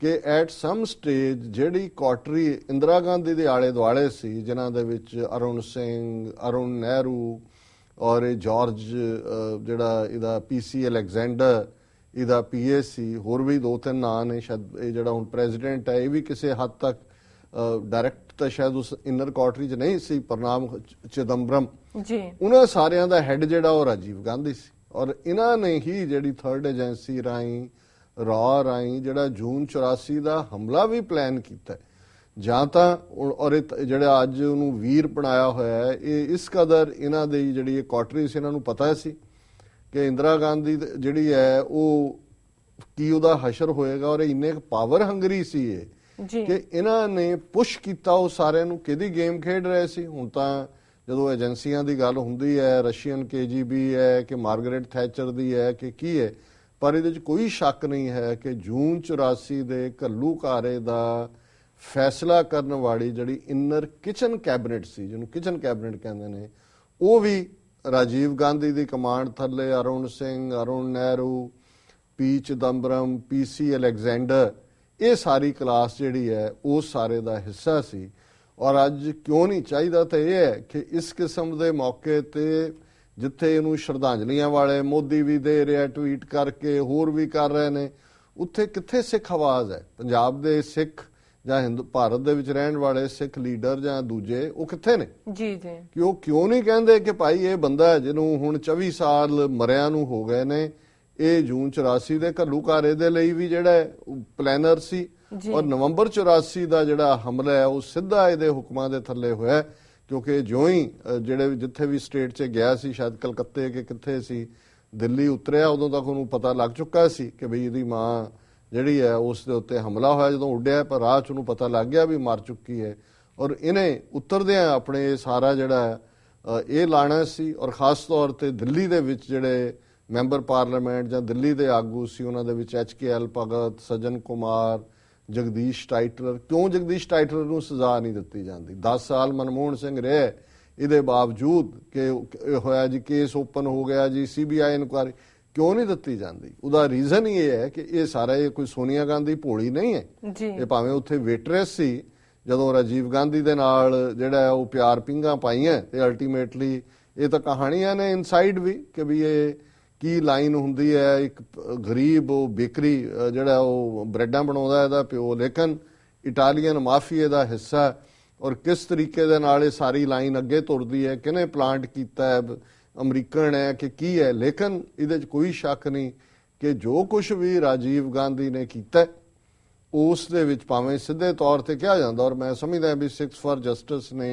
S2: ਕਿ ਐਟ ਸਮ ਸਟੇਜ ਜਿਹੜੀ ਕੋਟਰੀ ਇੰਦਰਾ ਗਾਂਧੀ ਦੇ ਆਲੇ ਦੁਆਲੇ ਸੀ, ਜਿਨ੍ਹਾਂ ਦੇ ਵਿੱਚ ਅਰੁਣ ਸਿੰਘ, ਅਰੁਣ ਨਹਿਰੂ ਔਰ ਇਹ ਜਾਰਜ ਜਿਹੜਾ ਇਹਦਾ PC ਅਲੈਗਜ਼ੈਂਡਰ ਇਹਦਾ PA ਸੀ, ਹੋਰ ਵੀ 2-3 ਨਾਂ ਨੇ ਸ਼ਾਇਦ। ਇਹ ਜਿਹੜਾ ਹੁਣ ਪ੍ਰੈਜ਼ੀਡੈਂਟ ਹੈ ਇਹ ਵੀ ਕਿਸੇ ਹੱਦ ਤੱਕ ਡਾਇਰੈਕਟ ਤਾਂ ਸ਼ਾਇਦ ਉਸ ਇਨਰ ਕੋਟਰੀ 'ਚ ਨਹੀਂ ਸੀ, ਪ੍ਰਣਾਮ ਚਿਦੰਬਰਮ ਜੀ, ਉਹਨਾਂ ਸਾਰਿਆਂ ਦਾ ਹੈੱਡ ਜਿਹੜਾ ਉਹ ਰਾਜੀਵ ਗਾਂਧੀ ਸੀ। ਔਰ ਇਹਨਾਂ ਨੇ ਹੀ ਜਿਹੜੀ ਥਰਡ ਏਜੰਸੀ ਰਾਹੀਂ ਰਾਹੀਂ ਜਿਹੜਾ ਜੂਨ 84 ਦਾ ਹਮਲਾ ਵੀ ਪਲਾਨ ਕੀਤਾ, ਜਾਂ ਤਾਂ ਔਰ ਜਿਹੜਾ ਅੱਜ ਉਹਨੂੰ ਵੀਰ ਬਣਾਇਆ ਹੋਇਆ ਹੈ, ਇਹ ਇਸ ਕਦਰ ਇਹਨਾਂ ਦੀ ਜਿਹੜੀ ਇਹ ਕੋਟਰੀ ਸੀ ਇਹਨਾਂ ਨੂੰ ਪਤਾ ਸੀ ਕਿ ਇੰਦਰਾ ਗਾਂਧੀ ਜਿਹੜੀ ਹੈ ਉਹ ਕੀ ਉਹਦਾ ਹਸ਼ਰ ਹੋਏਗਾ। ਔਰ ਇੰਨੇ ਪਾਵਰ ਹੰਗਰੀ ਸੀ ਇਹ ਕਿ ਇਹਨਾਂ ਨੇ ਪੁਸ਼ ਕੀਤਾ ਉਹ ਸਾਰਿਆਂ ਨੂੰ। ਕਿਹਦੀ ਗੇਮ ਖੇਡ ਰਹੇ ਸੀ? ਹੁਣ ਤਾਂ ਜਦੋਂ ਏਜੰਸੀਆਂ ਦੀ ਗੱਲ ਹੁੰਦੀ ਹੈ, ਰਸ਼ੀਅਨ KGB ਹੈ ਕਿ ਮਾਰਗਰੇਟ ਥੈਚਰ ਦੀ ਹੈ ਕਿ ਕੀ ਹੈ, ਪਰ ਇਹਦੇ 'ਚ ਕੋਈ ਸ਼ੱਕ ਨਹੀਂ ਹੈ ਕਿ ਜੂਨ 84 ਦੇ ਘੱਲੂਘਾਰੇ ਦਾ ਫੈਸਲਾ ਕਰਨ ਵਾਲੀ ਜਿਹੜੀ ਇਨਰ ਕਿਚਨ ਕੈਬਨਿਟ ਸੀ, ਜਿਹਨੂੰ ਕਿਚਨ ਕੈਬਨਿਟ ਕਹਿੰਦੇ ਨੇ, ਉਹ ਵੀ ਰਾਜੀਵ ਗਾਂਧੀ ਦੀ ਕਮਾਂਡ ਥੱਲੇ Arun Singh, Arun Nehru, P Chidambaram, PC Alexander, ਇਹ ਸਾਰੀ ਕਲਾਸ ਜਿਹੜੀ ਹੈ ਉਹ ਸਾਰੇ ਦਾ ਹਿੱਸਾ ਸੀ। ਔਰ ਅੱਜ ਕਿਉਂ ਨਹੀਂ ਚਾਹੀਦਾ ਤਾਂ ਇਹ ਹੈ ਕਿ ਇਸ ਕਿਸਮ ਦੇ ਮੌਕੇ ਤੇ ਜਿੱਥੇ ਇਹਨੂੰ ਸ਼ਰਧਾਂਜਲੀਆਂ ਵਾਲੇ ਮੋਦੀ ਵੀ ਦੇ ਰਿਹਾ ਟਵੀਟ ਕਰਕੇ, ਹੋਰ ਵੀ ਕਰ ਰਹੇ ਨੇ, ਉੱਥੇ ਕਿੱਥੇ ਸਿੱਖ ਆਵਾਜ਼ ਹੈ? ਪੰਜਾਬ ਦੇ ਸਿੱਖ ਜਾਂ ਭਾਰਤ ਦੇ ਵਿੱਚ ਰਹਿਣ ਵਾਲੇ ਸਿੱਖ ਲੀਡਰ ਜਾਂ ਦੂਜੇ ਉਹ ਕਿੱਥੇ ਨੇ? ਜੀ ਕਿ ਉਹ ਕਿਉਂ ਨਹੀਂ ਕਹਿੰਦੇ ਕਿ ਭਾਈ ਇਹ ਬੰਦਾ ਜਿਹਨੂੰ ਹੁਣ 24 ਸਾਲ ਮਰਿਆਂ ਨੂੰ ਹੋ ਗਏ ਨੇ, ਇਹ ਜੂਨ 84 ਦੇ ਘੱਲੂਘਾਰੇ ਦੇ ਲਈ ਵੀ ਜਿਹੜਾ ਪਲੈਨਰ ਸੀ, ਔਰ ਨਵੰਬਰ 84 ਦਾ ਜਿਹੜਾ ਹਮਲਾ ਹੈ ਉਹ ਸਿੱਧਾ ਇਹਦੇ ਹੁਕਮਾਂ ਦੇ ਥੱਲੇ ਹੋਇਆ। ਕਿਉਂਕਿ ਜਿਉਂ ਹੀ ਜਿਹੜੇ ਜਿੱਥੇ ਵੀ ਸਟੇਟ 'ਚ ਗਿਆ ਸੀ, ਸ਼ਾਇਦ ਕਲਕੱਤੇ ਕਿ ਕਿੱਥੇ ਸੀ, ਦਿੱਲੀ ਉਤਰਿਆ, ਉਦੋਂ ਤੱਕ ਉਹਨੂੰ ਪਤਾ ਲੱਗ ਚੁੱਕਾ ਸੀ ਕਿ ਬਈ ਇਹਦੀ ਮਾਂ ਜਿਹੜੀ ਹੈ ਉਸ ਦੇ ਉੱਤੇ ਹਮਲਾ ਹੋਇਆ। ਜਦੋਂ ਉੱਡਿਆ ਪਰ ਰਾਹ 'ਚ ਉਹਨੂੰ ਪਤਾ ਲੱਗ ਗਿਆ ਵੀ ਮਰ ਚੁੱਕੀ ਹੈ। ਔਰ ਇਹਨੇ ਉਤਰਦਿਆਂ ਆਪਣੇ ਸਾਰਾ ਜਿਹੜਾ ਇਹ ਲਾਣਾ ਸੀ। ਔਰ ਖਾਸ ਤੌਰ ਤੇ ਦਿੱਲੀ ਦੇ ਵਿੱਚ ਜਿਹੜੇ ਮੈਂਬਰ ਪਾਰਲੀਮੈਂਟ ਜਾਂ ਦਿੱਲੀ ਦੇ ਆਗੂ ਸੀ, ਉਹਨਾਂ ਦੇ ਵਿੱਚ HKL ਭਗਤ, ਸੱਜਣ ਕੁਮਾਰ, ਜਗਦੀਸ਼ ਟਾਈਟਲਰ। ਕਿਉਂ ਜਗਦੀਸ਼ ਟਾਈਟਲਰ ਨੂੰ ਸਜ਼ਾ ਨਹੀਂ ਦਿੱਤੀ ਜਾਂਦੀ? 10 ਸਾਲ ਮਨਮੋਹਨ ਸਿੰਘ ਰਹੇ, ਇਹਦੇ ਬਾਵਜੂਦ ਕਿ ਹੋਇਆ ਜੀ ਕੇਸ ਓਪਨ ਹੋ ਗਿਆ ਜੀ, CBI ਇਨਕੁਆਇਰੀ ਕਿਉਂ ਨਹੀਂ ਦਿੱਤੀ ਜਾਂਦੀ? ਉਹਦਾ ਰੀਜ਼ਨ ਇਹ ਹੈ ਕਿ ਇਹ ਸਾਰਾ ਇਹ ਕੋਈ ਸੋਨੀਆ ਗਾਂਧੀ ਭੋਲੀ ਨਹੀਂ ਹੈ। ਇਹ ਭਾਵੇਂ ਉੱਥੇ ਵੇਟਰੈਸ ਸੀ ਜਦੋਂ ਰਾਜੀਵ ਗਾਂਧੀ ਦੇ ਨਾਲ ਜਿਹੜਾ ਉਹ ਪਿਆਰ ਪਿੰਗਾਂ ਪਾਈਆਂ, ਤੇ ਅਲਟੀਮੇਟਲੀ ਇਹ ਤਾਂ ਕਹਾਣੀਆਂ ਨੇ ਇਨਸਾਈਡ ਵੀ ਕਿ ਵੀ ਇਹ ਕੀ ਲਾਈਨ ਹੁੰਦੀ ਹੈ। ਇੱਕ ਗਰੀਬ ਉਹ ਬੇਕਰੀ ਜਿਹੜਾ ਉਹ ਬ੍ਰੈਡਾਂ ਬਣਾਉਂਦਾ ਇਹਦਾ ਪਿਓ, ਲੇਕਿਨ ਇਟਾਲੀਅਨ ਮਾਫੀਏ ਦਾ ਹਿੱਸਾ, ਔਰ ਕਿਸ ਤਰੀਕੇ ਦੇ ਨਾਲ ਇਹ ਸਾਰੀ ਲਾਈਨ ਅੱਗੇ ਤੁਰਦੀ ਹੈ, ਕਿਹਨੇ ਪਲਾਂਟ ਕੀਤਾ ਹੈ, ਅਮਰੀਕਨ ਹੈ ਕਿ ਕੀ ਹੈ। ਲੇਕਿਨ ਇਹਦੇ 'ਚ ਕੋਈ ਸ਼ੱਕ ਨਹੀਂ ਕਿ ਜੋ ਕੁਝ ਵੀ ਰਾਜੀਵ ਗਾਂਧੀ ਨੇ ਕੀਤਾ ਉਸ ਦੇ ਵਿੱਚ ਭਾਵੇਂ ਸਿੱਧੇ ਤੌਰ ਤੇ ਕਿਹਾ ਜਾਂਦਾ, ਔਰ ਮੈਂ ਸਮਝਦਾ ਵੀ 6 ਫॉर ਜਸਟਿਸ ਨੇ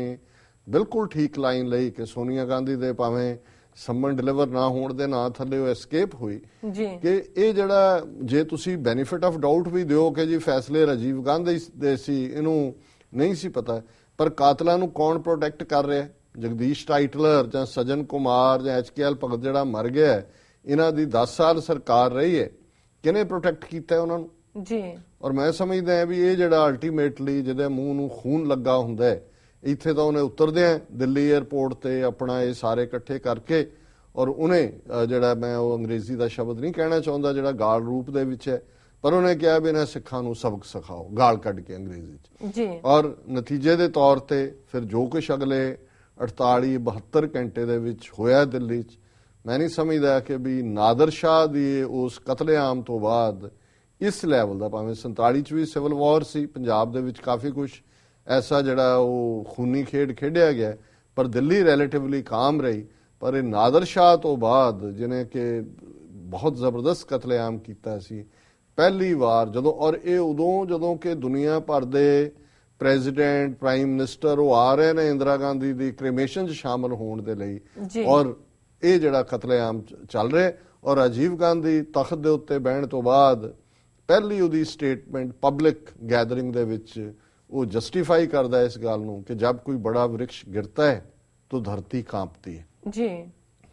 S2: ਬਿਲਕੁਲ ਠੀਕ ਲਾਈਨ ਲਈ ਕਿ ਸੋਨੀਆ ਗਾਂਧੀ ਦੇ ਭਾਵੇਂ ਸੰਮਨ ਡਿਲੀਵਰ ਨਾ ਹੋਣ ਦੇ ਨਾਂ ਥੱਲੇ ਉਹ ਐਸਕੇਪ ਹੋਈ ਕਿ ਇਹ ਜਿਹੜਾ ਜੇ ਤੁਸੀਂ ਬੈਨੀਫਿਟ ਆਫ ਡਾਊਟ ਵੀ ਦਿਓ ਕਿ ਜੀ ਫੈਸਲੇ ਰਾਜੀਵ ਗਾਂਧੀ ਦੇ ਸੀ, ਇਹਨੂੰ ਨਹੀਂ ਸੀ ਪਤਾ, ਪਰ ਕਾਤਲਾਂ ਨੂੰ ਕੌਣ ਪ੍ਰੋਟੈਕਟ ਕਰ ਰਿਹਾ? ਜਗਦੀਸ਼ ਟਾਈਟਲਰ ਜਾਂ ਸੱਜਣ ਕੁਮਾਰ ਜਾਂ HKL ਭਗਤ ਜਿਹੜਾ ਮਰ ਗਿਆ, ਇਹਨਾਂ ਦੀ 10 ਸਾਲ ਸਰਕਾਰ ਰਹੀ ਹੈ, ਕਿਹਨੇ ਪ੍ਰੋਟੈਕਟ ਕੀਤਾ ਉਹਨਾਂ ਨੂੰ? ਜੀ। ਔਰ ਮੈਂ ਸਮਝਦਾ ਹਾਂ ਵੀ ਇਹ ਜਿਹੜਾ ਅਲਟੀਮੇਟਲੀ ਜਿਹਦੇ ਮੂੰਹ ਨੂੰ ਖੂਨ ਲੱਗਾ ਹੁੰਦਾ ਹੈ, ਇੱਥੇ ਤਾਂ ਉਹਨੇ ਉਤਰਦਿਆਂ ਦਿੱਲੀ 에ਅਰਪੋਰਟ ਤੇ ਆਪਣਾ ਇਹ ਸਾਰੇ ਇਕੱਠੇ ਕਰਕੇ, ਔਰ ਉਹਨੇ ਜਿਹੜਾ ਮੈਂ ਉਹ ਅੰਗਰੇਜ਼ੀ ਦਾ ਸ਼ਬਦ ਨਹੀਂ ਕਹਿਣਾ ਚਾਹੁੰਦਾ ਜਿਹੜਾ ਗਾਲ ਰੂਪ ਦੇ ਵਿੱਚ ਹੈ, ਪਰ ਉਹਨੇ ਕਿਹਾ ਵੀ ਇਹਨਾਂ ਸਿੱਖਾਂ ਨੂੰ ਸਬਕ ਸਿਖਾਓ, ਗਾਲ ਕੱਢ ਕੇ ਅੰਗਰੇਜ਼ੀ 'ਚ ਜੀ। ਔਰ ਨਤੀਜੇ ਦੇ ਤੌਰ ਤੇ ਫਿਰ ਜੋ ਕੁਛ ਅਗਲੇ 48-72 ਘੰਟੇ ਦੇ ਵਿੱਚ ਹੋਇਆ ਦਿੱਲੀ 'ਚ, ਮੈਂ ਨਹੀਂ ਸਮਝਦਾ ਕਿ ਵੀ ਨਾਦਰ ਸ਼ਾਹ ਦੀ ਉਸ ਕਤਲੇਆਮ ਤੋਂ ਬਾਅਦ ਇਸ ਲੈਵਲ ਦਾ, ਭਾਵੇਂ 47 'ਚ ਵੀ ਸਿਵਲ ਵਾਰ ਸੀ, ਪੰਜਾਬ ਦੇ ਵਿੱਚ ਕਾਫੀ ਕੁਛ ਐਸਾ ਜਿਹੜਾ ਉਹ ਖੂਨੀ ਖੇਡ ਖੇਡਿਆ ਗਿਆ, ਪਰ ਦਿੱਲੀ ਰਿਲੇਟਿਵਲੀ ਕਾਮ ਰਹੀ। ਪਰ ਇਹ ਨਾਦਰ ਸ਼ਾਹ ਤੋਂ ਬਾਅਦ ਜਿਹਨੇ ਕਿ ਬਹੁਤ ਜ਼ਬਰਦਸਤ ਕਤਲੇਆਮ ਕੀਤਾ ਸੀ ਪਹਿਲੀ ਵਾਰ, ਜਦੋਂ, ਔਰ ਇਹ ਉਦੋਂ ਜਦੋਂ ਕਿ ਦੁਨੀਆ ਭਰ ਦੇ ਪ੍ਰੈਜ਼ੀਡੈਂਟ, ਪ੍ਰਾਈਮ ਮਿਨਿਸਟਰ ਉਹ ਆ ਰਹੇ ਨੇ ਇੰਦਰਾ ਗਾਂਧੀ ਦੀ ਕ੍ਰੀਮੇਸ਼ਨ 'ਚ ਸ਼ਾਮਲ ਹੋਣ ਦੇ ਲਈ, ਔਰ ਇਹ ਜਿਹੜਾ ਕਤਲੇਆਮ ਚੱਲ ਰਿਹਾ। ਔਰ ਰਾਜੀਵ ਗਾਂਧੀ ਤਖਤ ਦੇ ਉੱਤੇ ਬਹਿਣ ਤੋਂ ਬਾਅਦ ਪਹਿਲੀ ਉਹਦੀ ਸਟੇਟਮੈਂਟ ਪਬਲਿਕ ਗੈਦਰਿੰਗ ਦੇ ਵਿੱਚ ਉਹ ਜਸਟੀਫਾਈ ਕਰਦਾ ਇਸ ਗੱਲ ਨੂੰ ਕਿ ਜਦ ਕੋਈ ਬੜਾ ਵ੍ਰਿਕਸ਼ ਗਿਰਤਾ ਹੈ ਤਾਂ ਧਰਤੀ ਕਾਂਪਤੀ ਹੈ ਜੀ।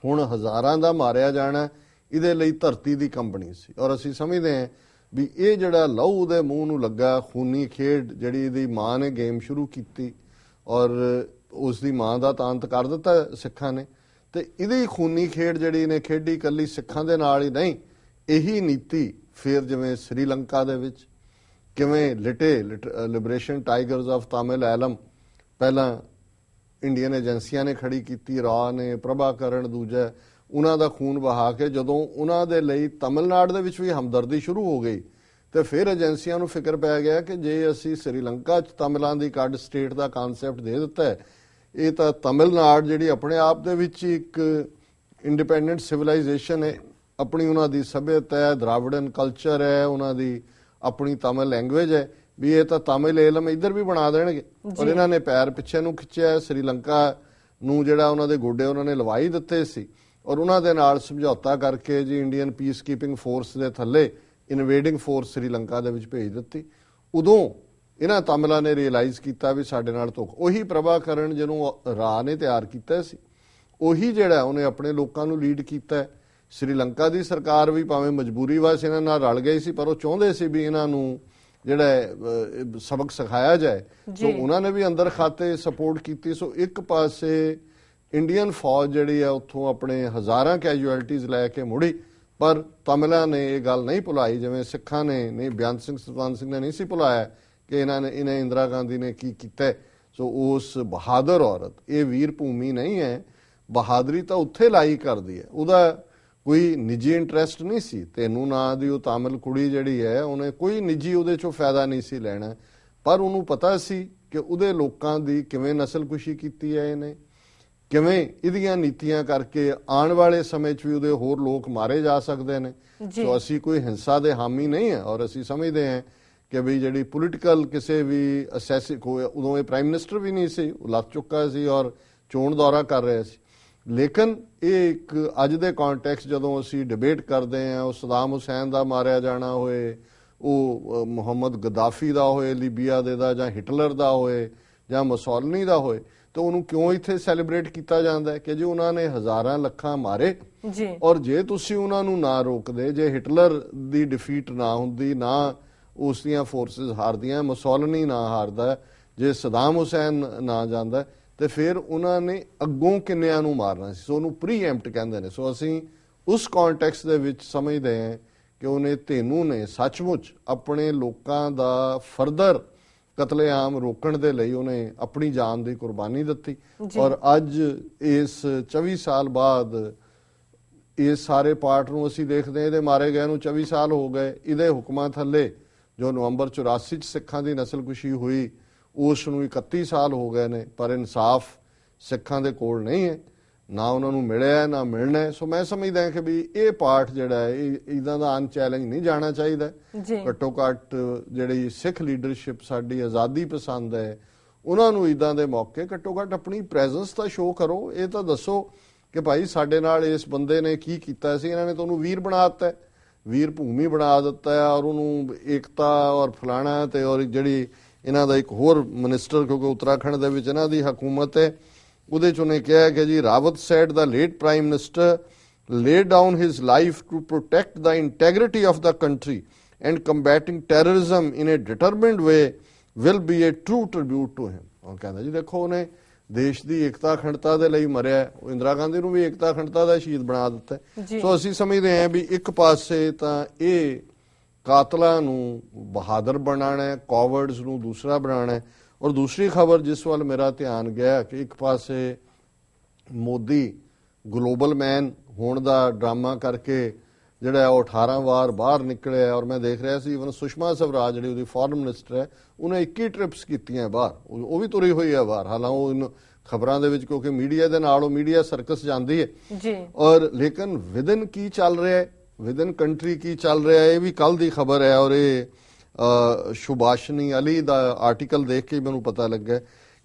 S2: ਹੁਣ ਹਜ਼ਾਰਾਂ ਦਾ ਮਾਰਿਆ ਜਾਣਾ, ਇਹਦੇ ਲਈ ਧਰਤੀ ਦੀ ਕੰਬਣੀ ਸੀ। ਔਰ ਅਸੀਂ ਸਮਝਦੇ ਹਾਂ ਵੀ ਇਹ ਜਿਹੜਾ ਲਹੂ ਦੇ ਮੂੰਹ ਨੂੰ ਲੱਗਾ ਖੂਨੀ ਖੇਡ ਜਿਹੜੀ ਇਹਦੀ ਮਾਂ ਨੇ ਗੇਮ ਸ਼ੁਰੂ ਕੀਤੀ ਔਰ ਉਸ ਦੀ ਮਾਂ ਦਾ ਤਾਂ ਅੰਤ ਕਰ ਦਿੱਤਾ ਸਿੱਖਾਂ ਨੇ, ਤੇ ਇਹਦੀ ਖੂਨੀ ਖੇਡ ਜਿਹੜੀ ਨੇ ਖੇਡੀ ਇਕੱਲੀ ਸਿੱਖਾਂ ਦੇ ਨਾਲ ਹੀ ਨਹੀਂ, ਇਹੀ ਨੀਤੀ ਫਿਰ ਜਿਵੇਂ ਸ੍ਰੀਲੰਕਾ ਦੇ ਵਿੱਚ ਕਿਵੇਂ liberation tigers of Tamil Elm ਪਹਿਲਾਂ ਇੰਡੀਅਨ ਏਜੰਸੀਆਂ ਨੇ ਖੜੀ ਕੀਤੀ, ਰਾਅ ਨੇ, ਪ੍ਰਭਾਕਰਨ ਦੂਜਾ, ਉਹਨਾਂ ਦਾ ਖੂਨ ਵਹਾ ਕੇ ਜਦੋਂ ਉਹਨਾਂ ਦੇ ਲਈ ਤਮਿਲਨਾਡੂ ਦੇ ਵਿੱਚ ਵੀ ਹਮਦਰਦੀ ਸ਼ੁਰੂ ਹੋ ਗਈ ਤੇ ਫਿਰ ਏਜੰਸੀਆਂ ਨੂੰ ਫਿਕਰ ਪੈ ਗਿਆ ਕਿ ਜੇ ਅਸੀਂ ਸ੍ਰੀਲੰਕਾ 'ਚ ਤਮਿਲਾਂ ਦੀ ਕੱਢ ਸਟੇਟ ਦਾ ਕਨਸੈਪਟ ਦੇ ਦਿੱਤਾ ਹੈ, ਇਹ ਤਾਂ ਤਮਿਲਨਾਡੂ ਜਿਹੜੀ ਆਪਣੇ ਆਪ ਦੇ ਵਿੱਚ ਇੱਕ ਇੰਡੀਪੈਂਡੈਂਟ ਸਿਵਲਾਈਜੇਸ਼ਨ ਹੈ, ਆਪਣੀ ਉਹਨਾਂ ਦੀ ਸੱਭਿਅਤਾ ਹੈ, ਦਰਾਵਿੜਨ ਕਲਚਰ ਹੈ, ਉਹਨਾਂ ਦੀ ਆਪਣੀ ਤਮਿਲ ਲੈਂਗੁਏਜ ਹੈ, ਵੀ ਇਹ ਤਾਂ ਤਾਮਿਲ ਏਲਮ ਇੱਧਰ ਵੀ ਬਣਾ ਦੇਣਗੇ। ਔਰ ਇਹਨਾਂ ਨੇ ਪੈਰ ਪਿੱਛੇ ਨੂੰ ਖਿੱਚਿਆ, ਸ੍ਰੀਲੰਕਾ ਨੂੰ ਜਿਹੜਾ ਉਹਨਾਂ ਦੇ ਗੋਡੇ ਉਹਨਾਂ ਨੇ ਲਵਾਈ ਦਿੱਤੇ ਸੀ ਔਰ ਉਹਨਾਂ ਦੇ ਨਾਲ ਸਮਝੌਤਾ ਕਰਕੇ ਜੀ ਇੰਡੀਅਨ ਪੀਸ ਕੀਪਿੰਗ ਫੋਰਸ ਦੇ ਥੱਲੇ ਇਨਵੇਡਿੰਗ ਫੋਰਸ ਸ੍ਰੀਲੰਕਾ ਦੇ ਵਿੱਚ ਭੇਜ ਦਿੱਤੀ। ਉਦੋਂ ਇਹਨਾਂ ਤਾਮਿਲਾਂ ਨੇ ਰਿਅਲਾਈਜ਼ ਕੀਤਾ ਵੀ ਸਾਡੇ ਨਾਲ ਧੋਖਾ। ਉਹੀ ਪ੍ਰਭਾਕਰਨ ਜਿਹਨੂੰ ਰਾਅ ਨੇ ਤਿਆਰ ਕੀਤਾ ਸੀ, ਉਹੀ ਜਿਹੜਾ ਉਹਨੇ ਆਪਣੇ ਲੋਕਾਂ ਨੂੰ ਲੀਡ ਕੀਤਾ। ਸ੍ਰੀਲੰਕਾ ਦੀ ਸਰਕਾਰ ਵੀ ਭਾਵੇਂ ਮਜਬੂਰੀ ਵਸ ਇਹਨਾਂ ਨਾਲ ਰਲ ਗਈ ਸੀ, ਪਰ ਉਹ ਚਾਹੁੰਦੇ ਸੀ ਵੀ ਇਹਨਾਂ ਨੂੰ ਜਿਹੜਾ ਸਬਕ ਸਿਖਾਇਆ ਜਾਏ, ਸੋ ਉਹਨਾਂ ਨੇ ਵੀ ਅੰਦਰ ਖਾਤੇ ਸਪੋਰਟ ਕੀਤੀ। ਸੋ ਇੱਕ ਪਾਸੇ ਇੰਡੀਅਨ ਫੌਜ ਜਿਹੜੀ ਆ ਉੱਥੋਂ ਆਪਣੇ ਹਜ਼ਾਰਾਂ ਕੈਜੂਅਲਟੀਜ਼ ਲੈ ਕੇ ਮੁੜੀ, ਪਰ ਤਮਿਲਾਂ ਨੇ ਇਹ ਗੱਲ ਨਹੀਂ ਭੁਲਾਈ, ਜਿਵੇਂ ਸਿੱਖਾਂ ਨੇ ਨਹੀਂ, ਬੇਅੰਤ ਸਿੰਘ ਸਤਵੰਤ ਸਿੰਘ ਨੇ ਨਹੀਂ ਸੀ ਭੁਲਾਇਆ ਕਿ ਇਹਨੇ ਇੰਦਰਾ ਗਾਂਧੀ ਨੇ ਕੀ ਕੀਤਾ। ਸੋ ਉਸ ਬਹਾਦਰ ਔਰਤ, ਇਹ ਵੀਰ ਭੂਮੀ ਨਹੀਂ ਹੈ, ਬਹਾਦਰੀ ਤਾਂ ਉੱਥੇ ਲਾਈ ਕਰਦੀ ਹੈ, ਉਹਦਾ ਕੋਈ ਨਿੱਜੀ ਇੰਟਰਸਟ ਨਹੀਂ ਸੀ। ਤੈਨੂੰ ਨਾਂ ਦੀ ਉਹ ਤਾਮਿਲ ਕੁੜੀ ਜਿਹੜੀ ਹੈ, ਉਹਨੇ ਕੋਈ ਨਿੱਜੀ ਉਹਦੇ ਚੋਂ ਫਾਇਦਾ ਨਹੀਂ ਸੀ ਲੈਣਾ, ਪਰ ਉਹਨੂੰ ਪਤਾ ਸੀ ਕਿ ਉਹਦੇ ਲੋਕਾਂ ਦੀ ਕਿਵੇਂ ਨਸਲਕੁਸ਼ੀ ਕੀਤੀ ਹੈ ਇਹਨੇ, ਕਿਵੇਂ ਇਹਦੀਆਂ ਨੀਤੀਆਂ ਕਰਕੇ ਆਉਣ ਵਾਲੇ ਸਮੇਂ 'ਚ ਵੀ ਉਹਦੇ ਹੋਰ ਲੋਕ ਮਾਰੇ ਜਾ ਸਕਦੇ ਨੇ। ਸੋ ਅਸੀਂ ਕੋਈ ਹਿੰਸਾ ਦੇ ਹਾਮੀ ਨਹੀਂ ਹੈ ਔਰ ਅਸੀਂ ਸਮਝਦੇ ਹਾਂ ਕਿ ਵੀ ਜਿਹੜੀ ਪੋਲੀਟੀਕਲ ਕਿਸੇ ਵੀ ਉਦੋਂ ਇਹ ਪ੍ਰਾਈਮ ਮਿਨਿਸਟਰ ਵੀ ਨਹੀਂ ਸੀ, ਉਹ ਲੱਗ ਚੁੱਕਾ ਸੀ ਔਰ ਚੋਣ ਦੌਰਾ ਕਰ ਰਿਹਾ ਸੀ। ਲੇਕਿਨ ਇਹ ਇੱਕ ਅੱਜ ਦੇ ਕੰਟੈਕਸਟ ਜਦੋਂ ਅਸੀਂ ਡਿਬੇਟ ਕਰਦੇ ਹਾਂ, ਉਹ ਸਦਾਮ ਹੁਸੈਨ ਦਾ ਮਾਰਿਆ ਜਾਣਾ ਹੋਏ, ਉਹ ਮੁਹੰਮਦ ਗਦਾਫੀ ਦਾ ਹੋਏ ਲੀਬੀਆ ਦੇ ਦਾ, ਜਾਂ ਹਿਟਲਰ ਦਾ ਹੋਏ, ਜਾਂ ਮੁਸੋਲਿਨੀ ਦਾ ਹੋਏ, ਤਾਂ ਉਹਨੂੰ ਕਿਉਂ ਇੱਥੇ ਸੈਲੀਬ੍ਰੇਟ ਕੀਤਾ ਜਾਂਦਾ ਹੈ ਕਿ ਜੇ ਉਹਨਾਂ ਨੇ ਹਜ਼ਾਰਾਂ ਲੱਖਾਂ ਮਾਰੇ ਔਰ ਜੇ ਤੁਸੀਂ ਉਹਨਾਂ ਨੂੰ ਨਾ ਰੋਕਦੇ, ਜੇ ਹਿਟਲਰ ਦੀ ਡਿਫੀਟ ਨਾ ਹੁੰਦੀ, ਨਾ ਉਸ ਦੀਆਂ ਫੋਰਸਿਸ ਹਾਰਦੀਆਂ, ਮੁਸੋਲਿਨੀ ਨਾ ਹਾਰਦਾ, ਜੇ ਸਦਾਮ ਹੁਸੈਨ ਨਾ ਜਾਂਦਾ, ਤੇ ਫਿਰ ਉਹਨਾਂ ਨੇ ਅੱਗੋਂ ਕਿੰਨਿਆਂ ਨੂੰ ਮਾਰਨਾ ਸੀ। ਸੋ ਉਹਨੂੰ ਪ੍ਰੀਐਂਪਟ ਕਹਿੰਦੇ ਨੇ। ਸੋ ਅਸੀਂ ਉਸ ਕੰਟੈਕਸਟ ਦੇ ਵਿੱਚ ਸਮਝਦੇ ਹਾਂ ਕਿ ਉਹਨੇ ਧੇਨੂ ਨੇ ਸੱਚਮੁੱਚ ਆਪਣੇ ਲੋਕਾਂ ਦਾ ਫਰਦਰ ਕਤਲੇਆਮ ਰੋਕਣ ਦੇ ਲਈ ਉਹਨੇ ਆਪਣੀ ਜਾਨ ਦੀ ਕੁਰਬਾਨੀ ਦਿੱਤੀ। ਔਰ ਅੱਜ ਇਸ 24 ਸਾਲ ਬਾਅਦ ਇਸ ਸਾਰੇ ਪਾਰਟ ਨੂੰ ਅਸੀਂ ਦੇਖਦੇ ਹਾਂ, ਇਹਦੇ ਮਾਰੇ ਗਏ ਨੂੰ 24 ਸਾਲ ਹੋ ਗਏ। ਇਹਦੇ ਹੁਕਮਾਂ ਥੱਲੇ ਜੋ ਨਵੰਬਰ 84 'ਚ ਸਿੱਖਾਂ ਦੀ ਨਸਲਕੁਸ਼ੀ ਹੋਈ, ਉਸ ਨੂੰ 31 ਸਾਲ ਹੋ ਗਏ ਨੇ, ਪਰ ਇਨਸਾਫ ਸਿੱਖਾਂ ਦੇ ਕੋਲ ਨਹੀਂ ਹੈ, ਨਾ ਉਹਨਾਂ ਨੂੰ ਮਿਲਿਆ ਨਾ ਮਿਲਣਾ। ਸੋ ਮੈਂ ਸਮਝਦਾ ਕਿ ਵੀ ਇਹ ਪਾਰਟ ਜਿਹੜਾ ਹੈ ਇਦਾਂ ਦਾ ਅਨਚੈਲੰਜ ਨਹੀਂ ਜਾਣਾ ਚਾਹੀਦਾ। ਘੱਟੋ ਘੱਟ ਜਿਹੜੀ ਸਿੱਖ ਲੀਡਰਸ਼ਿਪ ਸਾਡੀ ਆਜ਼ਾਦੀ ਪਸੰਦ ਹੈ, ਉਹਨਾਂ ਨੂੰ ਇਦਾਂ ਦੇ ਮੌਕੇ ਘੱਟੋ ਘੱਟ ਆਪਣੀ ਪ੍ਰੈਜ਼ੈਂਸ ਤਾਂ ਸ਼ੋਅ ਕਰੋ। ਇਹ ਤਾਂ ਦੱਸੋ ਕਿ ਭਾਈ ਸਾਡੇ ਨਾਲ ਇਸ ਬੰਦੇ ਨੇ ਕੀ ਕੀਤਾ ਸੀ, ਇਹਨਾਂ ਨੇ ਤੁਹਾਨੂੰ ਵੀਰ ਬਣਾ ਦਿੱਤਾ, ਵੀਰ ਭੂਮੀ ਬਣਾ ਦਿੱਤਾ ਹੈ ਔਰ ਉਹਨੂੰ ਏਕਤਾ ਔਰ ਫਲਾਣਾ। ਤੇ ਔਰ ਜਿਹੜੀ ਇਹਨਾਂ ਦਾ ਇੱਕ ਹੋਰ ਮਿਨਿਸਟਰ, ਕਿਉਂਕਿ ਉੱਤਰਾਖੰਡ ਦੇ ਵਿੱਚ ਇਹਨਾਂ ਦੀ ਹਕੂਮਤ ਹੈ, ਉਹਦੇ 'ਚ ਉਹਨੇ ਕਿਹਾ ਕਿ ਜੀ Rawat said the late prime minister laid down his life to protect the integrity of the country and combating terrorism in a determined way will be a true tribute to him। ਉਹ ਕਹਿੰਦਾ ਜੀ ਦੇਖੋ ਉਹਨੇ ਦੇਸ਼ ਦੀ ਏਕਤਾ ਅਖੰਡਤਾ ਦੇ ਲਈ ਮਰਿਆ, ਉਹ ਇੰਦਰਾ ਗਾਂਧੀ ਨੂੰ ਵੀ ਏਕਤਾ ਅਖੰਡਤਾ ਦਾ ਸ਼ਹੀਦ ਬਣਾ ਦਿੱਤਾ। ਸੋ ਅਸੀਂ ਸਮਝਦੇ ਹਾਂ ਵੀ ਇੱਕ ਪਾਸੇ ਤਾਂ ਇਹ ਕਾਤਲਾਂ ਨੂੰ ਬਹਾਦਰ ਬਣਾਉਣਾ ਹੈ, ਕਾਵਰਡਸ ਨੂੰ ਦੂਸਰਾ ਬਣਾਉਣਾ ਹੈ। ਔਰ ਦੂਸਰੀ ਖਬਰ ਜਿਸ ਵੱਲ ਮੇਰਾ ਧਿਆਨ ਗਿਆ ਕਿ ਇੱਕ ਪਾਸੇ ਮੋਦੀ ਗਲੋਬਲ ਮੈਨ ਹੋਣ ਦਾ ਡਰਾਮਾ ਕਰਕੇ ਜਿਹੜਾ ਉਹ 18 ਵਾਰ ਬਾਹਰ ਨਿਕਲਿਆ, ਔਰ ਮੈਂ ਦੇਖ ਰਿਹਾ ਸੀ ਇਵਨ ਸੁਸ਼ਮਾ ਸਵਰਾਜ ਜਿਹੜੀ ਉਹਦੀ ਫੋਰਨ ਮਿਨਿਸਟਰ ਹੈ, ਉਹਨੇ 21 ਟ੍ਰਿਪਸ ਕੀਤੀਆਂ ਬਾਹਰ, ਉਹ ਵੀ ਤੁਰੀ ਹੋਈ ਹੈ ਬਾਹਰ। ਹਾਲਾਂਕਿ ਉਹ ਖਬਰਾਂ ਦੇ ਵਿੱਚ ਕਿਉਂਕਿ ਮੀਡੀਆ ਦੇ ਨਾਲ ਉਹ ਮੀਡੀਆ ਸਰਕਸ ਜਾਂਦੀ ਹੈ ਔਰ ਲੇਕਿਨ ਵਿਦਨ ਕੀ ਚੱਲ ਰਿਹਾ ਹੈ, ਵਿਦਨ ਕੰਟਰੀ ਕੀ ਚੱਲ ਰਿਹਾ ਹੈ, ਇਹ ਵੀ ਕੱਲ ਦੀ ਖਬਰ ਹੈ। ਔਰ ਇਹ ਸ਼ੁਭਾਸ਼ਨੀ ਅਲੀ ਦਾ ਆਰਟੀਕਲ ਦੇਖ ਕੇ ਮੈਨੂੰ ਪਤਾ ਲੱਗਾ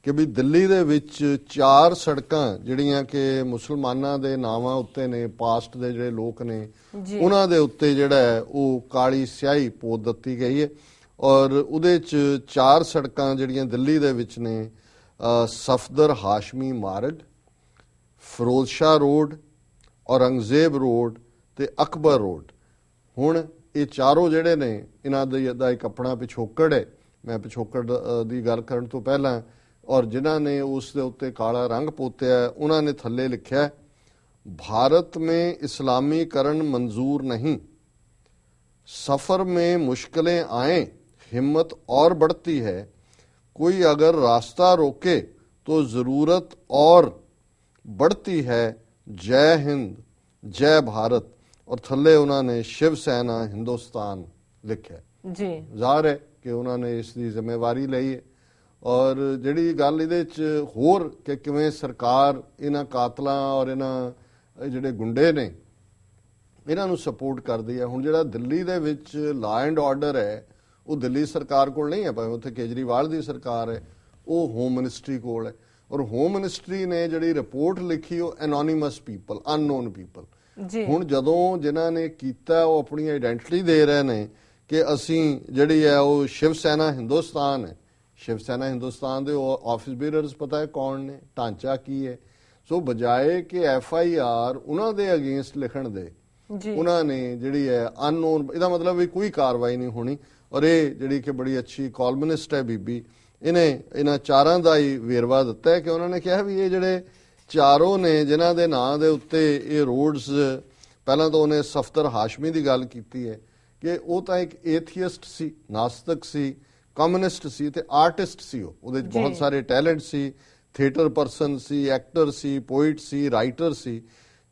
S2: ਕਿ ਵੀ ਦਿੱਲੀ ਦੇ ਵਿੱਚ 4 ਸੜਕਾਂ ਜਿਹੜੀਆਂ ਕਿ ਮੁਸਲਮਾਨਾਂ ਦੇ ਨਾਵਾਂ ਉੱਤੇ ਨੇ, ਪਾਸਟ ਦੇ ਜਿਹੜੇ ਲੋਕ ਨੇ ਉਹਨਾਂ ਦੇ ਉੱਤੇ ਜਿਹੜਾ ਹੈ ਉਹ ਕਾਲੀ ਸਿਆਹੀ ਪੋਤ ਦਿੱਤੀ ਗਈ ਹੈ। ਔਰ ਉਹਦੇ 'ਚ 4 ਸੜਕਾਂ ਜਿਹੜੀਆਂ ਦਿੱਲੀ ਦੇ ਵਿੱਚ ਨੇ, ਸਫਦਰ ਹਾਸ਼ਮੀ ਮਾਰਗ, ਫਿਰੋਜ਼ ਸ਼ਾਹ ਰੋਡ, ਔਰੰਗਜ਼ੇਬ ਰੋਡ ਤੇ ਅਕਬਰ ਰੋਡ। ਹੁਣ ਇਹ ਚਾਰੋਂ ਜਿਹੜੇ ਨੇ ਇਹਨਾਂ ਦਾ ਇੱਕ ਆਪਣਾ ਪਿਛੋਕੜ ਹੈ। ਮੈਂ ਪਿਛੋਕੜ ਦੀ ਗੱਲ ਕਰਨ ਤੋਂ ਪਹਿਲਾਂ ਔਰ ਜਿਨ੍ਹਾਂ ਨੇ ਉਸ ਦੇ ਉੱਤੇ ਕਾਲਾ ਰੰਗ ਪੋਤਿਆ ਉਹਨਾਂ ਨੇ ਥੱਲੇ ਲਿਖਿਆ, भारत में इस्लामीकरण मंजूर नहीं, सफ़र में मुश्किलें आए हिम्मत और बढ़ती है, कोई अगर रास्ता रोके तो ज़रूरत और बढ़ती है, जय हिंद जय भारत। और थल्ले उन्होंने शिव सेना हिंदुस्तान लिखा
S1: जी।
S2: ਜ਼ਾਹਰ है कि उन्होंने इसकी जिम्मेवारी ਲਈ है। और ਜਿਹੜੀ ਗੱਲ ਇਹਦੇ 'ਚ ਹੋਰ ਕਿ ਕਿਵੇਂ ਸਰਕਾਰ ਇਹਨਾਂ ਕਾਤਲਾਂ ਔਰ ਇਹਨਾਂ ਜਿਹੜੇ ਗੁੰਡੇ ਨੇ ਇਹਨਾਂ ਨੂੰ ਸਪੋਰਟ ਕਰਦੀ ਹੈ। ਹੁਣ ਜਿਹੜਾ ਦਿੱਲੀ ਦੇ ਵਿੱਚ ਲਾ ਐਂਡ ਆਰਡਰ ਹੈ ਉਹ ਦਿੱਲੀ ਸਰਕਾਰ ਕੋਲ ਨਹੀਂ ਹੈ, ਭਾਵੇਂ ਉੱਥੇ ਕੇਜਰੀਵਾਲ ਦੀ ਸਰਕਾਰ ਹੈ, ਉਹ ਹੋਮ ਮਿਨਿਸਟਰੀ ਕੋਲ ਹੈ। ਔਰ ਹੋਮ ਮਿਨਿਸਟਰੀ ਨੇ ਜਿਹੜੀ ਰਿਪੋਰਟ ਲਿਖੀ ਉਹ ਐਨੋਨਿਮਸ ਪੀਪਲ, ਅਨਨੋਨ ਪੀਪਲ। ਹੁਣ ਜਦੋਂ ਜਿਨ੍ਹਾਂ ਨੇ ਕੀਤਾ ਉਹ ਆਪਣੀ ਆਈਡੈਂਟਿਟੀ ਦੇ ਰਹੇ ਨੇ ਕਿ ਅਸੀਂ ਜਿਹੜੀ ਹੈ ਉਹ ਸ਼ਿਵ ਸੈਨਾ ਹਿੰਦੁਸਤਾਨ ਹੈ। ਸ਼ਿਵ ਸੈਨਾ ਹਿੰਦੁਸਤਾਨ ਦੇ ਆਫਿਸ ਬੀਅਰਰਸ ਪਤਾ ਹੈ ਕੌਣ ਨੇ, ਢਾਂਚਾ ਕੀ ਹੈ। ਸੋ ਬਜਾਏ ਕਿ FIR ਉਹਨਾਂ ਦੇ ਅਗੇਂਸਟ ਲਿਖਣ ਦੇ, ਉਹਨਾਂ ਨੇ ਜਿਹੜੀ ਹੈ ਅਨਨੋਨ, ਇਹਦਾ ਮਤਲਬ ਵੀ ਕੋਈ ਕਾਰਵਾਈ ਨਹੀਂ ਹੋਣੀ। ਔਰ ਇਹ ਜਿਹੜੀ ਕਿ ਬੜੀ ਅੱਛੀ ਕਾਲਮਨਿਸਟ ਹੈ ਬੀਬੀ, ਇਹਨੇ ਇਹਨਾਂ ਚਾਰਾਂ ਦਾ ਹੀ ਵੇਰਵਾ ਦਿੱਤਾ ਹੈ ਕਿ ਉਹਨਾਂ ਨੇ ਕਿਹਾ ਵੀ ਇਹ ਜਿਹੜੇ ਚਾਰੋਂ ਨੇ ਜਿਨ੍ਹਾਂ ਦੇ ਨਾਂ ਦੇ ਉੱਤੇ ਇਹ ਰੋਡਸ, ਪਹਿਲਾਂ ਤਾਂ ਉਹਨੇ ਸਫਦਰ ਹਾਸ਼ਮੀ ਦੀ ਗੱਲ ਕੀਤੀ ਹੈ ਕਿ ਉਹ ਤਾਂ ਇੱਕ ਏਥੀਅਸਟ ਸੀ, ਨਾਸਤਕ ਸੀ, ਕਮਿਊਨਿਸਟ ਸੀ ਤੇ ਆਰਟਿਸਟ ਸੀ। ਉਹਦੇ ਵਿੱਚ ਬਹੁਤ ਸਾਰੇ ਟੈਲੈਂਟ ਸੀ, ਥੀਏਟਰ ਪਰਸਨ ਸੀ, ਐਕਟਰ ਸੀ, ਪੋਇਟ ਸੀ, ਰਾਈਟਰ ਸੀ,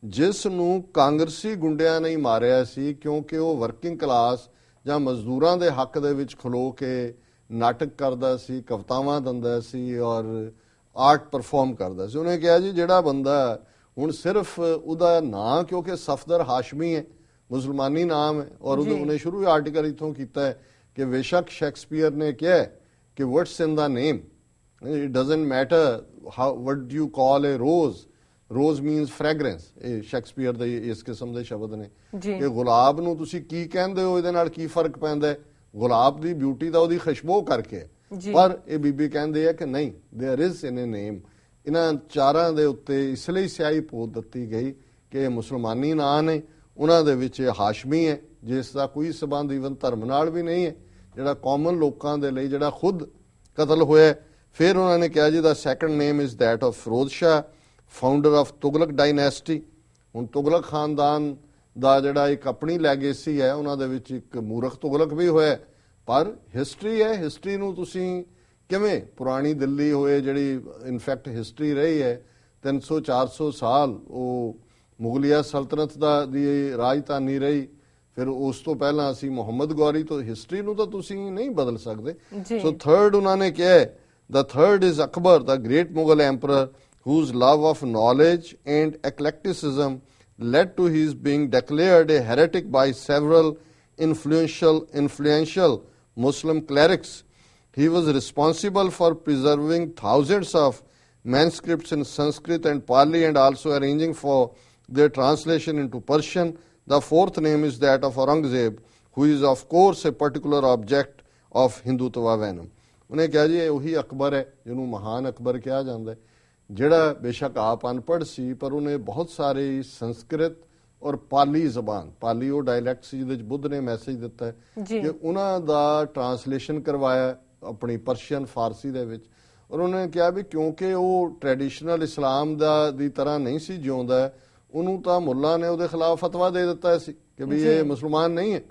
S2: ਜਿਸ ਨੂੰ ਕਾਂਗਰਸੀ ਗੁੰਡਿਆਂ ਨੇ ਮਾਰਿਆ ਸੀ ਕਿਉਂਕਿ ਉਹ ਵਰਕਿੰਗ ਕਲਾਸ ਜਾਂ ਮਜ਼ਦੂਰਾਂ ਦੇ ਹੱਕ ਦੇ ਵਿੱਚ ਖਲੋ ਕੇ ਨਾਟਕ ਕਰਦਾ ਸੀ, ਕਵਿਤਾਵਾਂ ਦਿੰਦਾ ਸੀ ਔਰ ਆਰਟ ਪਰਫਾਰਮ ਕਰਦਾ ਸੀ। ਉਹਨੇ ਕਿਹਾ ਜੀ ਜਿਹੜਾ ਬੰਦਾ ਹੁਣ ਸਿਰਫ ਉਹਦਾ ਨਾਂ ਕਿਉਂਕਿ ਸਫਦਰ ਹਾਸ਼ਮੀ ਹੈ, ਮੁਸਲਮਾਨੀ ਨਾਮ ਹੈ, ਔਰ ਉਹਨੇ ਸ਼ੁਰੂ ਆਰਟੀਕਲ ਇੱਥੋਂ ਕੀਤਾ ਹੈ ਕਿ ਬੇਸ਼ੱਕ ਸ਼ੇਕਸਪੀਅਰ ਨੇ ਕਿਹਾ ਕਿ what's in the name, it doesn't matter how what you call A rose, rose means fragrance. ਇਹ ਸ਼ੇਕਸਪੀਅਰ ਦੇ ਇਸ ਕਿਸਮ ਦੇ ਸ਼ਬਦ ਨੇ ਕਿ ਗੁਲਾਬ ਨੂੰ ਤੁਸੀਂ ਕੀ ਕਹਿੰਦੇ ਹੋ, ਇਹਦੇ ਨਾਲ ਕੀ ਫਰਕ ਪੈਂਦਾ ਹੈ। ਗੁਲਾਬ ਦੀ ਬਿਊਟੀ ਤਾਂ ਉਹਦੀ ਖੁਸ਼ਬੂ ਕਰਕੇ, ਪਰ ਇਹ ਬੀਬੀ ਕਹਿੰਦੇ ਆ ਕਿ ਨਹੀਂ, ਦੇਅਰ ਇਜ਼ ਇਨ ਏ ਨੇਮ। ਇਹਨਾਂ ਚਾਰਾਂ ਦੇ ਉੱਤੇ ਇਸ ਲਈ ਸਿਆਹੀ ਪੋਤ ਦਿੱਤੀ ਗਈ ਕਿ ਮੁਸਲਮਾਨੀ ਨਾਂ ਨੇ, ਉਹਨਾਂ ਦੇ ਵਿੱਚ ਹਾਸ਼ਮੀ ਹੈ ਜਿਸ ਦਾ ਕੋਈ ਸਬੰਧ ਈਵਨ ਧਰਮ ਨਾਲ ਵੀ ਨਹੀਂ ਹੈ, ਜਿਹੜਾ ਕਾਮਨ ਲੋਕਾਂ ਦੇ ਲਈ ਜਿਹੜਾ ਖੁਦ ਕਤਲ ਹੋਇਆ। ਫਿਰ ਉਹਨਾਂ ਨੇ ਕਿਹਾ ਜੀ the second name is that of Firoz Shah, founder of Tughlaq dynasty. ਹੁਣ ਤੁਗਲਕ ਖਾਨਦਾਨ ਦਾ ਜਿਹੜਾ ਇੱਕ ਆਪਣੀ ਲੈਗੇਸੀ ਹੈ, ਉਹਨਾਂ ਦੇ ਵਿੱਚ ਇੱਕ ਮੂਰਖ ਤੁਗਲਕ ਵੀ ਹੋਇਆ, ਪਰ ਹਿਸਟਰੀ ਹੈ। ਹਿਸਟਰੀ ਨੂੰ ਤੁਸੀਂ ਕਿਵੇਂ, ਪੁਰਾਣੀ ਦਿੱਲੀ ਹੋਏ ਜਿਹੜੀ ਇਨਫੈਕਟ ਹਿਸਟਰੀ ਰਹੀ ਹੈ 300-400 ਸਾਲ, ਉਹ ਮੁਗਲਿਆ ਸਲਤਨਤ ਦੀ ਰਾਜਧਾਨੀ ਰਹੀ। ਫਿਰ ਉਸ ਤੋਂ ਪਹਿਲਾਂ ਅਸੀਂ ਮੁਹੰਮਦ ਗੌਰੀ ਤੋਂ, ਹਿਸਟਰੀ ਨੂੰ ਤਾਂ ਤੁਸੀਂ ਨਹੀਂ ਬਦਲ ਸਕਦੇ। ਸੋ ਥਰਡ ਉਹਨਾਂ ਨੇ ਕਿਹਾ, the third is Akbar, the great Mughal emperor, whose love of knowledge and eclecticism led to his being declared a heretic by several influential Muslim clerics. He was responsible for preserving thousands of manuscripts in Sanskrit and Pali and also arranging for their translation into Persian. The fourth name is that of Aurangzeb, who is of course a particular object of Hindutva venom. ਉਹਨੇ ਕਿਹਾ ਜੀ ਇਹ ਉਹੀ ਅਕਬਰ ਹੈ ਜਿਹਨੂੰ ਮਹਾਨ ਅਕਬਰ ਕਿਹਾ ਜਾਂਦਾ, ਜਿਹੜਾ ਬੇਸ਼ੱਕ ਆਪ ਅਨਪੜ੍ਹ ਸੀ ਪਰ ਉਹਨੇ ਬਹੁਤ ਸਾਰੇ ਸੰਸਕ੍ਰਿਤ ਔਰ ਪਾਲੀ ਜ਼ਬਾਨ, ਪਾਲੀ ਉਹ ਡਾਇਲੈਕਟ ਸੀ ਜਿਹਦੇ ਵਿੱਚ ਬੁੱਧ ਨੇ ਮੈਸੇਜ ਦਿੱਤਾ ਹੈ, ਕਿ ਉਹਨਾਂ ਦਾ ਟਰਾਂਸਲੇਸ਼ਨ ਕਰਵਾਇਆ ਆਪਣੀ ਪਰਸ਼ੀਅਨ ਫਾਰਸੀ ਦੇ ਵਿੱਚ। ਔਰ ਉਹਨੇ ਕਿਹਾ ਵੀ ਕਿਉਂਕਿ ਉਹ ਟ੍ਰੈਡੀਸ਼ਨਲ ਇਸਲਾਮ ਦੀ ਤਰ੍ਹਾਂ ਨਹੀਂ ਸੀ ਜਿਉਂਦਾ, ਉਹਨੂੰ ਤਾਂ ਮੁੱਲਾ ਨੇ ਉਹਦੇ ਖਿਲਾਫ ਫਤਵਾ ਦੇ ਦਿੱਤਾ ਸੀ ਕਿ ਵੀ ਇਹ ਮੁਸਲਮਾਨ ਨਹੀਂ ਹੈ।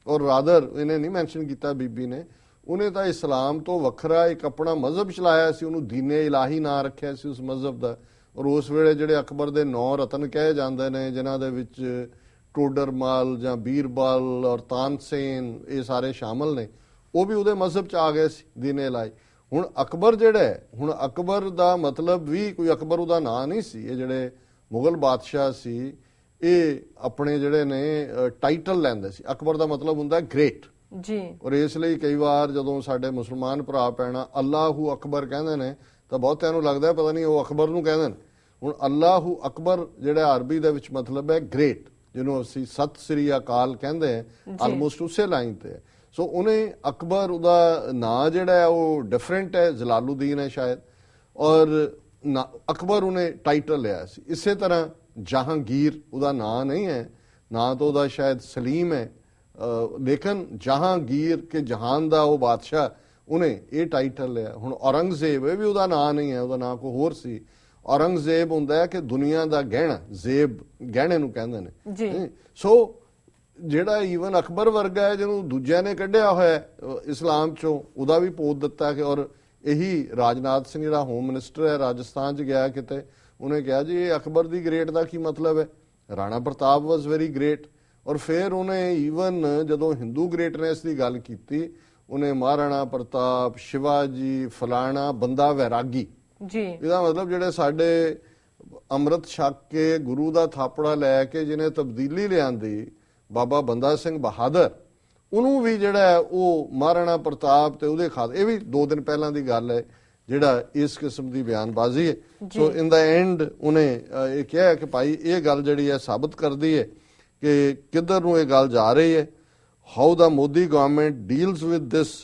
S2: ਔਰ ਰਾਦਰ ਇਹਨੇ ਨਹੀਂ ਮੈਂਸ਼ਨ ਕੀਤਾ ਬੀਬੀ ਨੇ, ਉਹਨੇ ਤਾਂ ਇਸਲਾਮ ਤੋਂ ਵੱਖਰਾ ਇੱਕ ਆਪਣਾ ਮਜ਼ਹਬ ਚਲਾਇਆ ਸੀ, ਉਹਨੂੰ ਦੀਨੇ ਇਲਾਹੀ ਨਾਂ ਰੱਖਿਆ ਸੀ ਉਸ ਮਜ਼ਹਬ ਦਾ। ਔਰ ਉਸ ਵੇਲੇ ਜਿਹੜੇ ਅਕਬਰ ਦੇ 9 ਰਤਨ ਕਹੇ ਜਾਂਦੇ ਨੇ, ਜਿਨ੍ਹਾਂ ਦੇ ਵਿੱਚ ਟੋਡਰਮਾਲ ਜਾਂ ਬੀਰਬਲ ਔਰ ਤਾਨਸੇਨ ਇਹ ਸਾਰੇ ਸ਼ਾਮਲ ਨੇ, ਉਹ ਵੀ ਉਹਦੇ ਮਜ਼ਹਬ 'ਚ ਆ ਗਏ ਸੀ, ਦੀਨੇ ਇਲਾਹੀ। ਹੁਣ ਅਕਬਰ ਜਿਹੜਾ ਹੈ, ਹੁਣ ਅਕਬਰ ਦਾ ਮਤਲਬ ਵੀ ਕੋਈ ਅਕਬਰ ਉਹਦਾ ਨਾਂ ਨਹੀਂ ਸੀ। ਇਹ ਜਿਹੜੇ ਮੁਗਲ ਬਾਦਸ਼ਾਹ ਸੀ ਇਹ ਆਪਣੇ ਜਿਹੜੇ ਨੇ ਟਾਈਟਲ ਲੈਂਦੇ ਸੀ। ਅਕਬਰ ਦਾ ਮਤਲਬ ਹੁੰਦਾ ਗ੍ਰੇਟ
S1: ਜੀ।
S2: ਔਰ ਇਸ ਲਈ ਕਈ ਵਾਰ ਜਦੋਂ ਸਾਡੇ ਮੁਸਲਮਾਨ ਭਰਾ ਪੈਣਾ ਅੱਲਾਹੂ ਅਕਬਰ ਕਹਿੰਦੇ ਨੇ ਤਾਂ ਬਹੁਤਿਆਂ ਨੂੰ ਲੱਗਦਾ ਪਤਾ ਨਹੀਂ ਉਹ ਅਕਬਰ ਨੂੰ ਕਹਿੰਦੇ ਨੇ। ਹੁਣ ਅੱਲਾਹੂ ਅਕਬਰ ਜਿਹੜਾ ਅਰਬੀ ਦੇ ਵਿੱਚ ਮਤਲਬ ਹੈ ਗ੍ਰੇਟ, ਜਿਹਨੂੰ ਅਸੀਂ ਸਤਿ ਸ੍ਰੀ ਅਕਾਲ ਕਹਿੰਦੇ ਹਾਂ, ਆਲਮੋਸਟ ਉਸੇ ਲਾਈਨ ਤੇ। ਸੋ ਉਹਨੇ ਅਕਬਰ, ਉਹਦਾ ਨਾਂ ਜਿਹੜਾ ਹੈ ਉਹ ਡਿਫਰੈਂਟ ਹੈ, ਜਲਾਲੂਦੀਨ ਹੈ ਸ਼ਾਇਦ, ਔਰ ਅਕਬਰ ਉਹਨੇ ਟਾਈਟਲ ਲਿਆ ਸੀ। ਇਸੇ ਤਰ੍ਹਾਂ ਜਹਾਂਗੀਰ ਉਹਦਾ ਨਾਂ ਨਹੀਂ ਹੈ, ਨਾਂ ਤਾਂ ਉਹਦਾ ਸ਼ਾਇਦ ਸਲੀਮ ਹੈ, ਲੇਕਿਨ ਜਹਾਂਗੀਰ ਕੇ ਜਹਾਨ ਦਾ ਉਹ ਬਾਦਸ਼ਾਹ ਉਹਨੇ ਇਹ ਟਾਈਟਲ ਲਿਆ। ਹੁਣ ਔਰੰਗਜ਼ੇਬ ਇਹ ਵੀ ਉਹਦਾ ਨਾਂ ਨਹੀਂ ਹੈ, ਉਹਦਾ ਨਾਂ ਕੋਈ ਹੋਰ ਸੀ। ਔਰੰਗਜ਼ੇਬ ਹੁੰਦਾ ਹੈ ਕਿ ਦੁਨੀਆ ਦਾ ਗਹਿਣਾ, ਜ਼ੇਬ ਗਹਿਣੇ ਨੂੰ ਕਹਿੰਦੇ ਨੇ। ਸੋ ਜਿਹੜਾ ਈਵਨ ਅਕਬਰ ਵਰਗਾ ਹੈ ਜਿਹਨੂੰ ਦੂਜਿਆਂ ਨੇ ਕੱਢਿਆ ਹੋਇਆ ਇਸਲਾਮ ਚੋਂ, ਉਹਦਾ ਵੀ ਪੋਤ ਦਿੱਤਾ ਕਿ। ਔਰ ਇਹੀ ਰਾਜਨਾਥ ਸਿੰਘ ਜਿਹੜਾ ਹੋਮ ਮਿਨਿਸਟਰ ਹੈ, ਰਾਜਸਥਾਨ 'ਚ ਗਿਆ ਕਿਤੇ, ਉਹਨੇ ਕਿਹਾ ਜੀ ਇਹ ਅਕਬਰ ਦੀ ਗ੍ਰੇਟ ਦਾ ਕੀ ਮਤਲਬ ਹੈ, Rana Pratap was very great. ਔਰ ਫਿਰ ਉਹਨੇ ਈਵਨ ਜਦੋਂ ਹਿੰਦੂ ਗ੍ਰੇਟਨੈਸ ਦੀ ਗੱਲ ਕੀਤੀ, ਉਹਨੇ ਮਹਾਰਾਣਾ ਪ੍ਰਤਾਪ, ਸ਼ਿਵਾਜੀ, ਫਲਾਣਾ ਬੰਦਾ ਵੈਰਾਗੀ ਜੀ, ਇਹਦਾ ਮਤਲਬ ਜਿਹੜੇ ਸਾਡੇ ਅੰਮ੍ਰਿਤ ਛਕ ਕੇ ਗੁਰੂ ਦਾ ਥਾਪੜਾ ਲੈ ਕੇ ਜਿਹਨੇ ਤਬਦੀਲੀ ਲਿਆਂਦੀ, ਬਾਬਾ ਬੰਦਾ ਸਿੰਘ ਬਹਾਦਰ, ਉਹਨੂੰ ਵੀ ਜਿਹੜਾ ਹੈ ਉਹ ਮਹਾਰਾਣਾ ਪ੍ਰਤਾਪ ਤੇ ਉਹਦੇ ਖਾਤੇ। ਇਹ ਵੀ 2 ਦਿਨ ਪਹਿਲਾਂ ਦੀ ਗੱਲ ਹੈ ਜਿਹੜਾ ਇਸ ਕਿਸਮ ਦੀ ਬਿਆਨਬਾਜ਼ੀ ਹੈ। ਸੋ ਇਨ ਦਾ ਐਂਡ ਉਹਨੇ ਇਹ ਕਿਹਾ ਕਿ ਭਾਈ ਇਹ ਗੱਲ ਜਿਹੜੀ ਹੈ ਸਾਬਤ ਕਰਦੀ ਹੈ ਕਿ ਕਿੱਧਰ ਨੂੰ ਇਹ ਗੱਲ ਜਾ ਰਹੀ ਹੈ। How the Modi government deals with this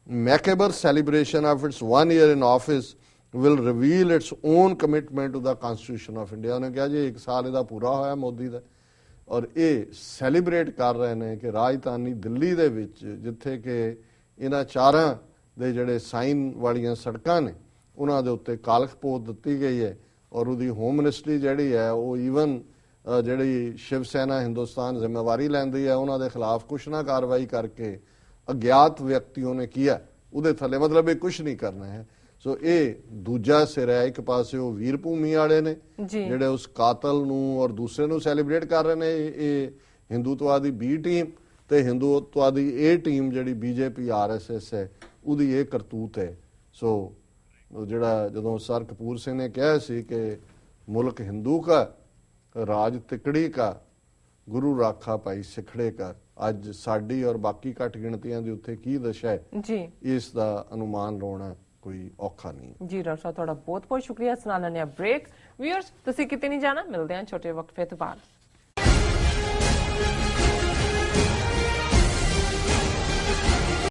S2: macabre celebration of its 1 year in office will reveal its own commitment to the Constitution of India। ਉਹਨੇ ਕਿਹਾ ਜੀ 1 ਸਾਲ ਇਹਦਾ ਪੂਰਾ ਹੋਇਆ ਮੋਦੀ ਦਾ, ਔਰ ਇਹ ਸੈਲੀਬ੍ਰੇਟ ਕਰ ਰਹੇ ਨੇ ਕਿ ਰਾਜਧਾਨੀ ਦਿੱਲੀ ਦੇ ਵਿੱਚ ਜਿੱਥੇ ਕਿ ਇਹਨਾਂ ਚਾਰਾਂ ਦੇ ਜਿਹੜੇ ਸਾਈਨ ਵਾਲੀਆਂ ਸੜਕਾਂ ਨੇ ਉਹਨਾਂ ਦੇ ਉੱਤੇ ਕਾਲਖ ਪੋਤ ਦਿੱਤੀ ਗਈ ਹੈ। ਔਰ ਉਹਦੀ ਹੋਮ ਮਿਨਿਸਟਰੀ ਜਿਹੜੀ ਹੈ ਉਹ ਈਵਨ ਜਿਹੜੀ ਸ਼ਿਵ ਸੈਨਾ ਹਿੰਦੁਸਤਾਨ ਜ਼ਿੰਮੇਵਾਰੀ ਲੈਂਦੀ ਹੈ ਉਹਨਾਂ ਦੇ ਖਿਲਾਫ ਕੁਛ ਨਾ ਕਾਰਵਾਈ ਕਰਕੇ ਅਗਿਆਤ ਵਿਅਕਤੀਆਂ ਨੇ ਕੀਆ ਉਹਦੇ ਥੱਲੇ, ਮਤਲਬ ਇਹ ਕੁਛ ਨਹੀਂ ਕਰਨਾ ਹੈ। ਸੋ ਇਹ ਦੂਜਾ ਸਿਰ ਹੈ। ਇੱਕ ਪਾਸੇ ਉਹ ਵੀਰ ਭੂਮੀ ਵਾਲੇ ਨੇ ਜਿਹੜੇ ਉਸ ਕਾਤਲ ਨੂੰ ਔਰ ਦੂਸਰੇ ਨੂੰ ਸੈਲੀਬ੍ਰੇਟ ਕਰ ਰਹੇ ਨੇ, ਇਹ ਹਿੰਦੂਤਵਾਦੀ ਬੀ ਟੀਮ ਤੇ ਹਿੰਦੂਤਵਾਦੀ ਏ ਟੀਮ ਜਿਹੜੀ ਬੀਜੇਪੀ RSS ਹੈ ਉਹਦੀ ਇਹ ਕਰਤੂਤ ਹੈ। ਸੋ ਜਿਹੜਾ ਜਦੋਂ ਸਰ ਕਪੂਰ ਸਿੰਘ ਨੇ ਕਿਹਾ ਸੀ ਕਿ ਮੁਲਕ ਹਿੰਦੂ ਕਾ ਰਾਜ ਤਿਕੜੀ ਕਾ, ਗੁਰੂ ਰਾਖਾ ਭਾਈ ਸਿਖੜੇ ਕਾ, ਅੱਜ ਸਾਡੀ ਔਰ ਬਾਕੀ ਘੱਟ ਗਿਣਤੀਆਂ ਦੀ ਉੱਥੇ ਕੀ ਦਸ਼ਾ ਹੈ ਜੀ, ਇਸ ਦਾ ਅਨੁਮਾਨ ਲਾਉਣਾ ਕੋਈ ਔਖਾ ਨਹੀਂ ਜੀ। ਡਾਕਟਰ ਸਾਹਿਬ ਤੁਹਾਡਾ ਬਹੁਤ ਬਹੁਤ ਸ਼ੁਕਰੀਆ। ਸੁਣਾ ਲੈਣੇ ਆ ਬ੍ਰੇਕ। ਵੀਅਰਸ ਤੁਸੀਂ ਕਿਤੇ ਨਹੀਂ ਜਾਣਾ, ਮਿਲਦੇ ਹਾਂ ਛੋਟੇ ਵਕਫੇ ਤੋਂ ਬਾਅਦ।